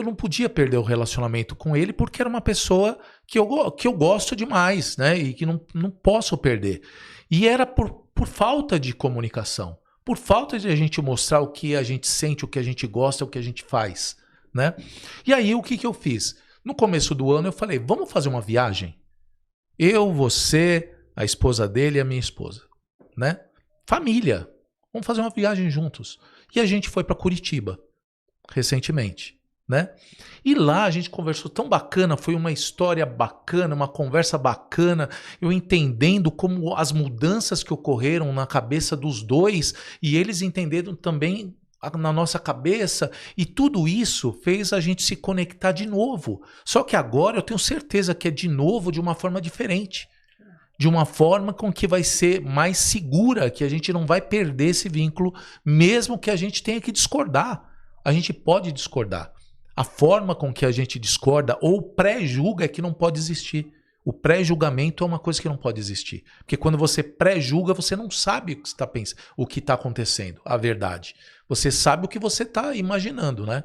[SPEAKER 1] não podia perder o relacionamento com ele, porque era uma pessoa que eu gosto demais, né? E que não posso perder. E era por falta de comunicação, por falta de a gente mostrar o que a gente sente, o que a gente gosta, o que a gente faz, né? E aí, o que eu fiz? No começo do ano, eu falei, vamos fazer uma viagem? Eu, você, a esposa dele e a minha esposa, né? Família. Vamos fazer uma viagem juntos. E a gente foi para Curitiba, recentemente, né? E lá a gente conversou tão bacana, foi uma história bacana, uma conversa bacana, eu entendendo como as mudanças que ocorreram na cabeça dos dois e eles entendendo também na nossa cabeça, e tudo isso fez a gente se conectar de novo. Só que agora eu tenho certeza que é de novo de uma forma diferente. De uma forma com que vai ser mais segura, que a gente não vai perder esse vínculo, mesmo que a gente tenha que discordar. A gente pode discordar. A forma com que a gente discorda ou pré-julga é que não pode existir. O pré-julgamento é uma coisa que não pode existir. Porque quando você pré-julga, você não sabe o que está pensando, o que está acontecendo, a verdade. Você sabe o que você está imaginando, né?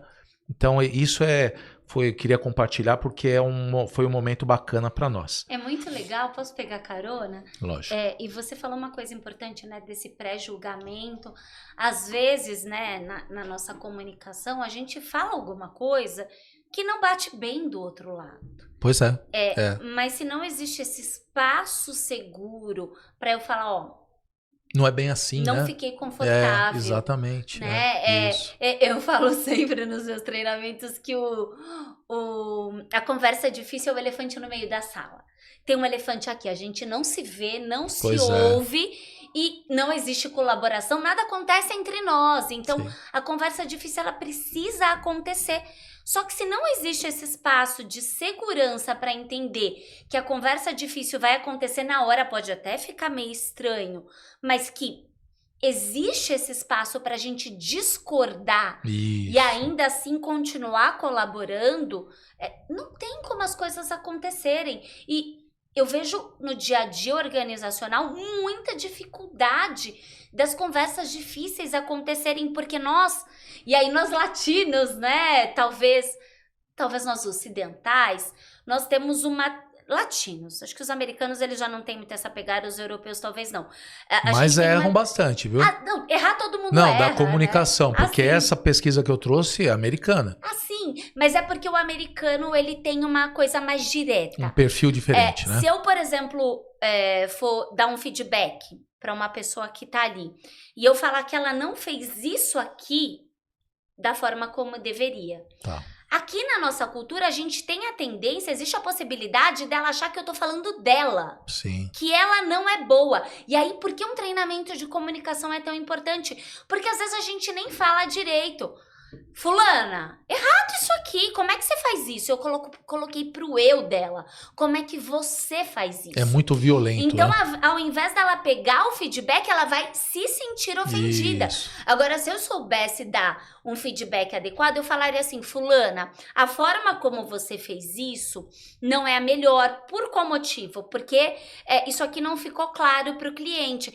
[SPEAKER 1] Então, isso eu queria compartilhar porque foi um momento bacana para nós.
[SPEAKER 2] É muito legal, posso pegar carona?
[SPEAKER 1] Lógico.
[SPEAKER 2] E você falou uma coisa importante, né, desse pré-julgamento. Às vezes, né, na nossa comunicação, a gente fala alguma coisa que não bate bem do outro lado.
[SPEAKER 1] Pois é.
[SPEAKER 2] Mas se não existe esse espaço seguro para eu falar,
[SPEAKER 1] não é bem assim,
[SPEAKER 2] não
[SPEAKER 1] né?
[SPEAKER 2] fiquei confortável.
[SPEAKER 1] Exatamente.
[SPEAKER 2] Né? Eu falo sempre nos meus treinamentos que a conversa difícil é o elefante no meio da sala. Tem um elefante aqui, a gente não se vê, não se ouve e não existe colaboração, nada acontece entre nós. Então, a conversa difícil, ela precisa acontecer. Só que se não existe esse espaço de segurança para entender que a conversa difícil vai acontecer na hora, pode até ficar meio estranho, mas que existe esse espaço para a gente discordar e ainda assim continuar colaborando, não tem como as coisas acontecerem. E eu vejo no dia a dia organizacional muita dificuldade das conversas difíceis acontecerem, porque nós latinos, né, talvez nós ocidentais, nós temos latinos, acho que os americanos eles já não têm muito essa pegada, os europeus talvez não.
[SPEAKER 1] Mas erram bastante, viu?
[SPEAKER 2] Não, errar todo mundo erra.
[SPEAKER 1] Não, da comunicação, né? Porque essa pesquisa que eu trouxe é americana.
[SPEAKER 2] Sim, mas é porque o americano ele tem uma coisa mais direta.
[SPEAKER 1] Um perfil diferente, né?
[SPEAKER 2] Se eu, por exemplo, for dar um feedback para uma pessoa que tá ali e eu falar que ela não fez isso aqui da forma como deveria.
[SPEAKER 1] Tá.
[SPEAKER 2] Aqui na nossa cultura, a gente tem a tendência, existe a possibilidade dela achar que eu tô falando dela.
[SPEAKER 1] Sim.
[SPEAKER 2] Que ela não é boa. E aí, por que um treinamento de comunicação é tão importante? Porque às vezes a gente nem fala direito. Fulana, errado isso aqui, como é que você faz isso? Eu coloquei pro eu dela. Como é que você faz isso?
[SPEAKER 1] É muito violento,
[SPEAKER 2] então,
[SPEAKER 1] né?
[SPEAKER 2] ao invés dela pegar o feedback, ela vai se sentir ofendida.
[SPEAKER 1] Isso.
[SPEAKER 2] Agora, se eu soubesse dar um feedback adequado, eu falaria assim, fulana, a forma como você fez isso não é a melhor. Por qual motivo? Porque isso aqui não ficou claro pro cliente.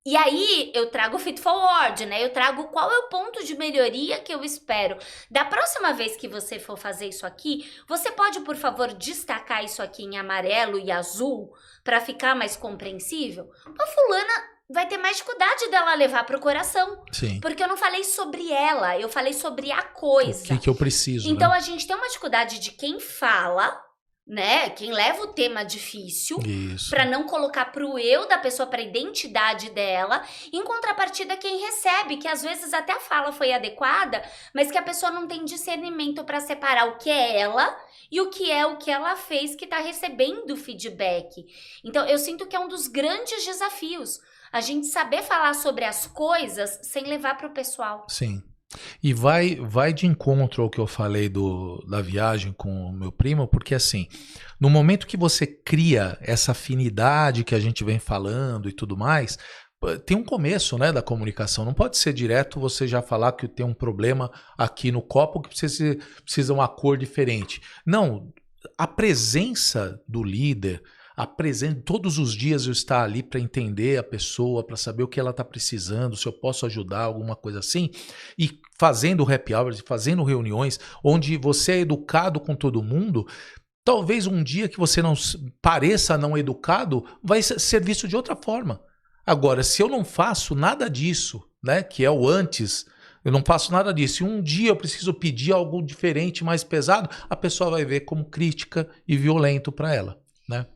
[SPEAKER 2] E aí, eu trago o feed forward, né? Eu trago qual é o ponto de melhoria que eu espero. Da próxima vez que você for fazer isso aqui, você pode, por favor, destacar isso aqui em amarelo e azul para ficar mais compreensível? A fulana vai ter mais dificuldade dela levar pro coração.
[SPEAKER 1] Sim.
[SPEAKER 2] Porque eu não falei sobre ela, eu falei sobre a
[SPEAKER 1] O
[SPEAKER 2] coisa.
[SPEAKER 1] que eu preciso,
[SPEAKER 2] Então
[SPEAKER 1] né?
[SPEAKER 2] a gente tem uma dificuldade de quem fala, né? Quem leva o tema difícil,
[SPEAKER 1] Isso.
[SPEAKER 2] para não colocar pro eu da pessoa, pra identidade dela, em contrapartida quem recebe, que às vezes até a fala foi adequada, mas que a pessoa não tem discernimento para separar o que é ela e o que ela fez que tá recebendo feedback. Então eu sinto que é um dos grandes desafios, a gente saber falar sobre as coisas sem levar pro pessoal.
[SPEAKER 1] Sim. E vai de encontro ao que eu falei da viagem com o meu primo, porque assim, no momento que você cria essa afinidade que a gente vem falando e tudo mais, tem um começo, né, da comunicação. Não pode ser direto você já falar que tem um problema aqui no copo que precisa uma cor diferente. Não, a presença do líder, todos os dias eu estar ali para entender a pessoa, para saber o que ela está precisando, se eu posso ajudar, alguma coisa assim, e fazendo happy hours, fazendo reuniões, onde você é educado com todo mundo, talvez um dia que você não pareça não educado, vai ser visto de outra forma. Agora, se eu não faço nada disso, né, que é o antes, eu não faço nada disso, e um dia eu preciso pedir algo diferente, mais pesado, a pessoa vai ver como crítica e violento para ela, né?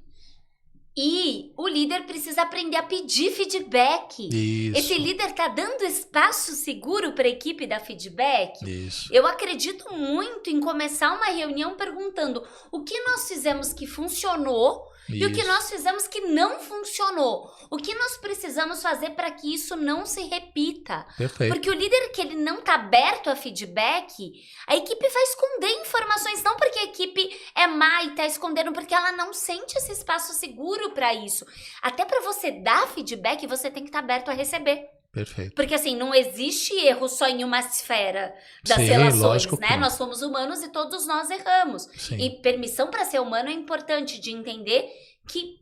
[SPEAKER 2] E o líder precisa aprender a pedir feedback.
[SPEAKER 1] Isso.
[SPEAKER 2] Esse líder tá dando espaço seguro para a equipe dar feedback?
[SPEAKER 1] Isso.
[SPEAKER 2] Eu acredito muito em começar uma reunião perguntando o que nós fizemos que funcionou e o que nós fizemos que não funcionou. O que nós precisamos fazer para que isso não se repita.
[SPEAKER 1] Perfeito.
[SPEAKER 2] Porque o líder que ele não tá aberto a feedback, a equipe vai esconder informações, não porque a equipe é má e tá escondendo, porque ela não sente esse espaço seguro para isso. Até para você dar feedback, você tem que estar aberto a receber.
[SPEAKER 1] Perfeito.
[SPEAKER 2] Porque assim, não existe erro só em uma esfera das
[SPEAKER 1] Sim,
[SPEAKER 2] relações,
[SPEAKER 1] lógico
[SPEAKER 2] né?
[SPEAKER 1] que não.
[SPEAKER 2] Nós somos humanos e todos nós erramos.
[SPEAKER 1] Sim.
[SPEAKER 2] E permissão para ser humano é importante de entender que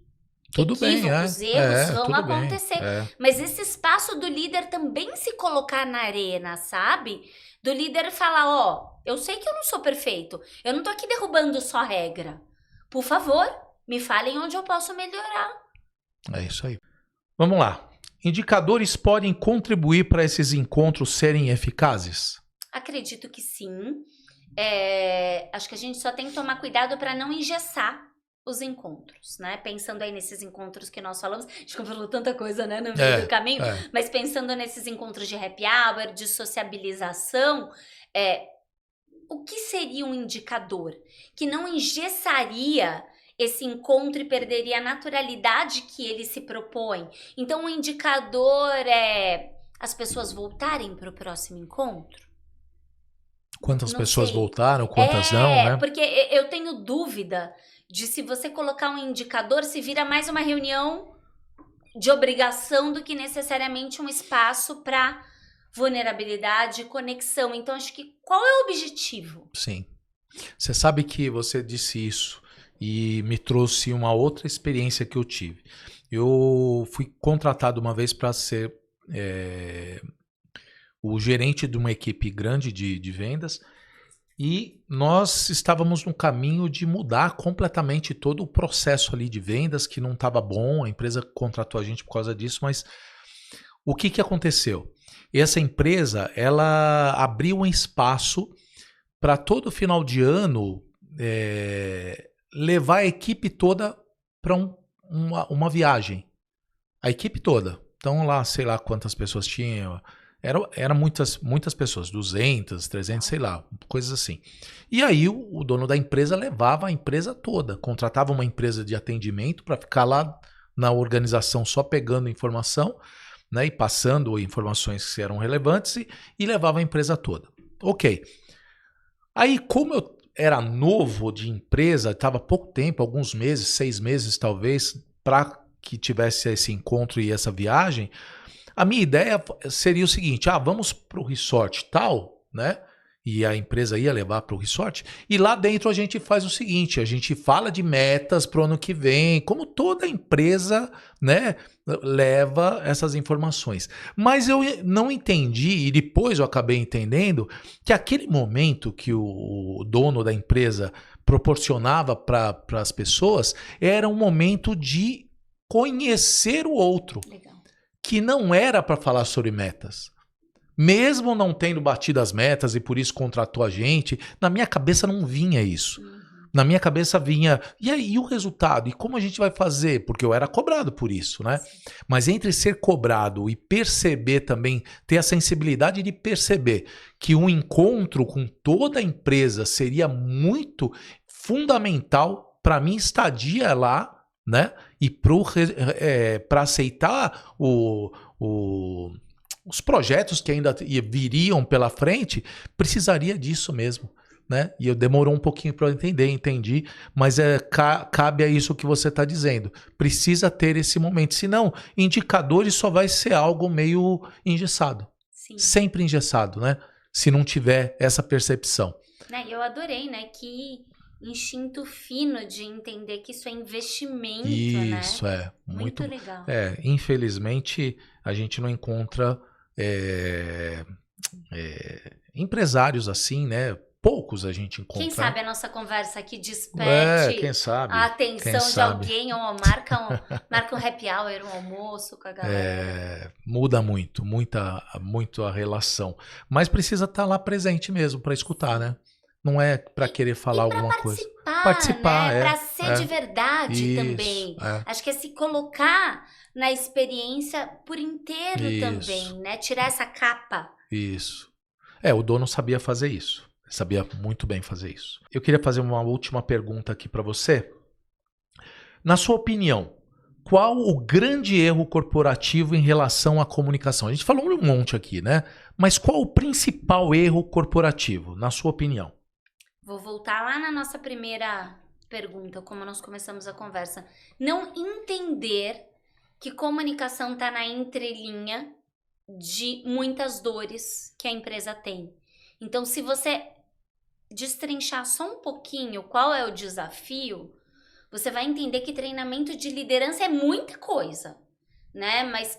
[SPEAKER 1] Tudo bem,
[SPEAKER 2] equívocos, erros vão
[SPEAKER 1] tudo bem,
[SPEAKER 2] acontecer. Mas esse espaço do líder também se colocar na arena, sabe? Do líder falar, ó, eu sei que eu não sou perfeito, eu não tô aqui derrubando só regra. Por favor, me falem onde eu posso melhorar.
[SPEAKER 1] É isso aí. Vamos lá. Indicadores podem contribuir para esses encontros serem eficazes?
[SPEAKER 2] Acredito que sim. Acho que a gente só tem que tomar cuidado para não engessar os encontros, né? Pensando aí nesses encontros que nós falamos, acho que eu falou tanta coisa, né, no meio do caminho, mas pensando nesses encontros de happy hour, de sociabilização, o que seria um indicador que não engessaria esse encontro e perderia a naturalidade que ele se propõe? Então, o indicador é as pessoas voltarem para o próximo encontro?
[SPEAKER 1] Quantas
[SPEAKER 2] Não
[SPEAKER 1] pessoas
[SPEAKER 2] sei.
[SPEAKER 1] voltaram, quantas não, né?
[SPEAKER 2] Porque eu tenho dúvida de se você colocar um indicador, se vira mais uma reunião de obrigação do que necessariamente um espaço para vulnerabilidade e conexão. Então, acho que qual é o objetivo?
[SPEAKER 1] Sim. Você sabe que você disse isso e me trouxe uma outra experiência que eu tive. Eu fui contratado uma vez para ser o gerente de uma equipe grande de vendas e nós estávamos no caminho de mudar completamente todo o processo ali de vendas, que não estava bom, a empresa contratou a gente por causa disso, mas o que aconteceu? Essa empresa, ela abriu um espaço para todo final de ano levar a equipe toda para uma viagem. A equipe toda. Então lá, sei lá quantas pessoas tinham. Era muitas pessoas, 200, 300, sei lá, coisas assim. E aí o dono da empresa levava a empresa toda, contratava uma empresa de atendimento para ficar lá na organização só pegando informação, né, e passando informações que eram relevantes e levava a empresa toda. Ok. Aí como eu era novo de empresa, estava há pouco tempo, alguns meses, 6 meses talvez, para que tivesse esse encontro e essa viagem, a minha ideia seria o seguinte, vamos para o resort tal, né? E a empresa ia levar para o resort. E lá dentro a gente faz o seguinte, a gente fala de metas para o ano que vem, como toda empresa, né, leva essas informações. Mas eu não entendi, e depois eu acabei entendendo, que aquele momento que o dono da empresa proporcionava para as pessoas era um momento de conhecer o outro.
[SPEAKER 2] Legal.
[SPEAKER 1] que não era para falar sobre metas. Mesmo não tendo batido as metas e por isso contratou a gente, na minha cabeça não vinha isso. Na minha cabeça vinha, e aí, e o resultado? E como a gente vai fazer? Porque eu era cobrado por isso, né? Mas entre ser cobrado e perceber também, ter a sensibilidade de perceber que um encontro com toda a empresa seria muito fundamental para minha estadia lá, né? E para aceitar os projetos que ainda viriam pela frente, precisaria disso mesmo. Né? E eu demorou um pouquinho para eu entendi, mas cabe a isso que você está dizendo. Precisa ter esse momento, senão indicadores só vai ser algo meio engessado. Sim. Sempre engessado, né? Se não tiver essa percepção.
[SPEAKER 2] Eu adorei, né? Que instinto fino de entender que isso é investimento,
[SPEAKER 1] isso,
[SPEAKER 2] né?
[SPEAKER 1] Muito
[SPEAKER 2] legal.
[SPEAKER 1] Infelizmente, a gente não encontra empresários assim, né? Poucos a gente encontra.
[SPEAKER 2] Quem sabe a nossa conversa aqui desperte
[SPEAKER 1] quem sabe,
[SPEAKER 2] a atenção de alguém, ou marca um happy hour, um almoço com a galera.
[SPEAKER 1] Muda muito a relação. Mas precisa estar lá presente mesmo para escutar, né? Não é para querer falar alguma coisa.
[SPEAKER 2] Participar, né? Para ser de verdade também. Acho que é se colocar na experiência por inteiro também, né? Tirar essa capa.
[SPEAKER 1] Isso. O dono sabia fazer isso. Sabia muito bem fazer isso. Eu queria fazer uma última pergunta aqui para você. Na sua opinião, qual o grande erro corporativo em relação à comunicação? A gente falou um monte aqui, né? Mas qual o principal erro corporativo, na sua opinião?
[SPEAKER 2] Vou voltar lá na nossa primeira pergunta, como nós começamos a conversa. Não entender que comunicação está na entrelinha de muitas dores que a empresa tem. Então, se você destrinchar só um pouquinho qual é o desafio, você vai entender que treinamento de liderança é muita coisa, né? Mas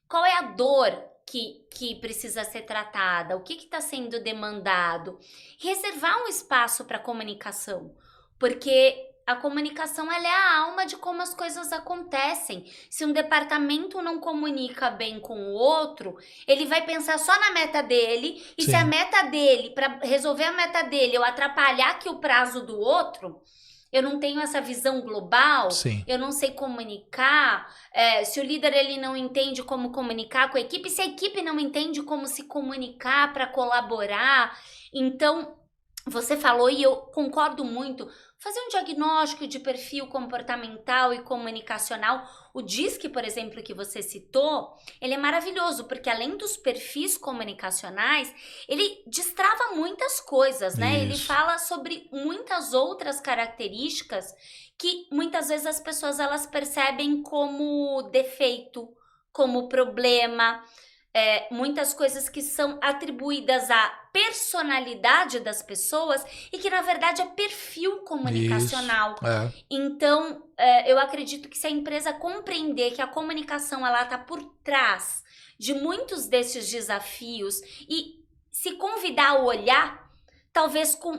[SPEAKER 2] qual é a dor que precisa ser tratada? O que está sendo demandado? Reservar um espaço para comunicação, porque a comunicação ela é a alma de como as coisas acontecem. Se um departamento não comunica bem com o outro, ele vai pensar só na meta dele. E se a meta dele, para resolver a meta dele, eu atrapalhar aqui o prazo do outro, eu não tenho essa visão global, eu não sei comunicar. Se o líder ele não entende como comunicar com a equipe, se a equipe não entende como se comunicar para colaborar. Então, você falou, e eu concordo muito, fazer um diagnóstico de perfil comportamental e comunicacional. O DISC, por exemplo, que você citou, ele é maravilhoso, porque além dos perfis comunicacionais, ele destrava muitas coisas, né? Isso. Ele fala sobre muitas outras características que muitas vezes as pessoas elas percebem como defeito, como problema. Muitas coisas que são atribuídas à personalidade das pessoas e que na verdade é perfil comunicacional. Então, eu acredito que se a empresa compreender que a comunicação ela está por trás de muitos desses desafios e se convidar a olhar, talvez com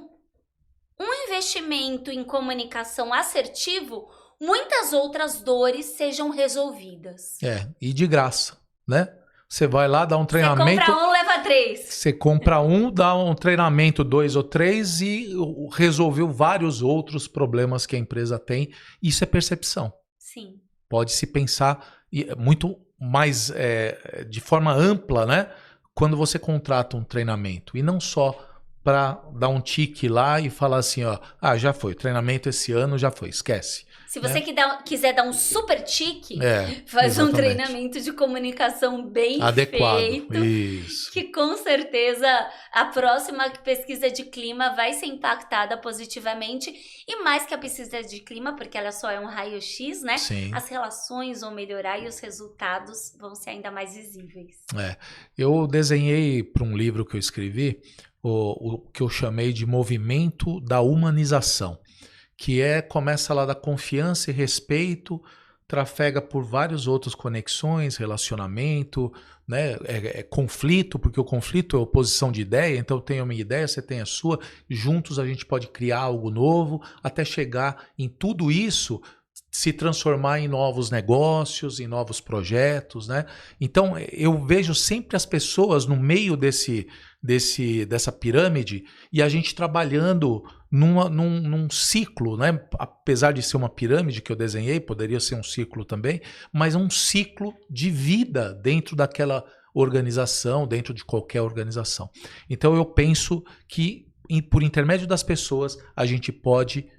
[SPEAKER 2] um investimento em comunicação assertivo, muitas outras dores sejam resolvidas.
[SPEAKER 1] E de graça, né? Você vai lá, dá um treinamento...
[SPEAKER 2] Você compra um, leva 3.
[SPEAKER 1] Você compra um, dá um treinamento 2 ou 3 e resolveu vários outros problemas que a empresa tem. Isso é percepção.
[SPEAKER 2] Sim.
[SPEAKER 1] Pode-se pensar muito mais de forma ampla, né? Quando você contrata um treinamento. E não só para dar um tique lá e falar assim, já foi, o treinamento esse ano já foi, esquece.
[SPEAKER 2] Se você quiser dar um super tique, faz um treinamento de comunicação bem
[SPEAKER 1] adequado,
[SPEAKER 2] feito.
[SPEAKER 1] Isso.
[SPEAKER 2] Que com certeza a próxima pesquisa de clima vai ser impactada positivamente. E mais que a pesquisa de clima, porque ela só é um raio-x, né?
[SPEAKER 1] Sim.
[SPEAKER 2] As relações vão melhorar e os resultados vão ser ainda mais visíveis.
[SPEAKER 1] Eu desenhei para um livro que eu escrevi o que eu chamei de movimento da humanização. Que começa lá da confiança e respeito, trafega por várias outras conexões, relacionamento, né? Conflito, porque o conflito é oposição de ideia, então eu tenho a minha ideia, você tem a sua, juntos a gente pode criar algo novo, até chegar em tudo isso se transformar em novos negócios, em novos projetos, né? Então, eu vejo sempre as pessoas no meio dessa pirâmide e a gente trabalhando num ciclo, né? Apesar de ser uma pirâmide que eu desenhei, poderia ser um ciclo também, mas é um ciclo de vida dentro daquela organização, dentro de qualquer organização. Então, eu penso que, por intermédio das pessoas, a gente pode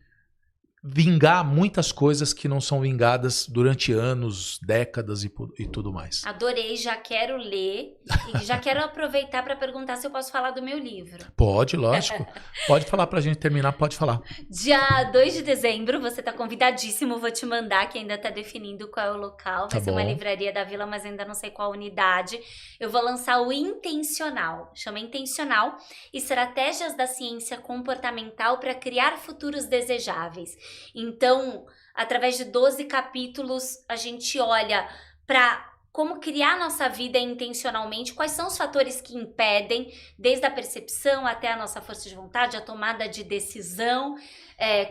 [SPEAKER 1] vingar muitas coisas que não são vingadas durante anos, décadas e tudo mais.
[SPEAKER 2] Adorei, já quero ler e já quero aproveitar para perguntar se eu posso falar do meu livro.
[SPEAKER 1] Pode, lógico. Pode falar pra gente terminar, pode falar.
[SPEAKER 2] Dia 2 de dezembro, você tá convidadíssimo, vou te mandar, que ainda tá definindo qual é o local. Vai ser uma livraria da Vila, mas ainda não sei qual unidade. Eu vou lançar o Intencional, chama Intencional, Estratégias da Ciência Comportamental para Criar Futuros Desejáveis. Então, através de 12 capítulos, a gente olha para como criar nossa vida intencionalmente, quais são os fatores que impedem, desde a percepção até a nossa força de vontade, a tomada de decisão,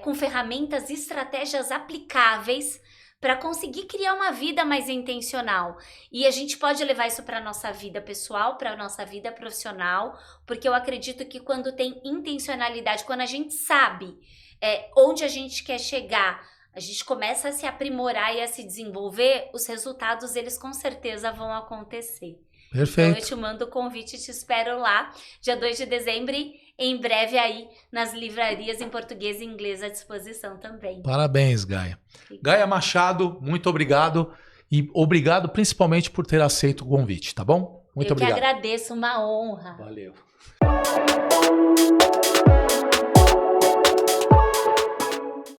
[SPEAKER 2] com ferramentas e estratégias aplicáveis para conseguir criar uma vida mais intencional. E a gente pode levar isso para a nossa vida pessoal, para a nossa vida profissional, porque eu acredito que quando tem intencionalidade, quando a gente sabe onde a gente quer chegar, a gente começa a se aprimorar e a se desenvolver, os resultados, eles com certeza vão acontecer.
[SPEAKER 1] Perfeito.
[SPEAKER 2] Então eu te mando o convite e te espero lá, dia 2 de dezembro, e em breve aí nas livrarias em português e inglês à disposição também.
[SPEAKER 1] Parabéns, Gaia. Gaia Machado, muito obrigado. E obrigado principalmente por ter aceito o convite, tá bom? Muito obrigado.
[SPEAKER 2] Eu que agradeço, uma honra.
[SPEAKER 1] Valeu.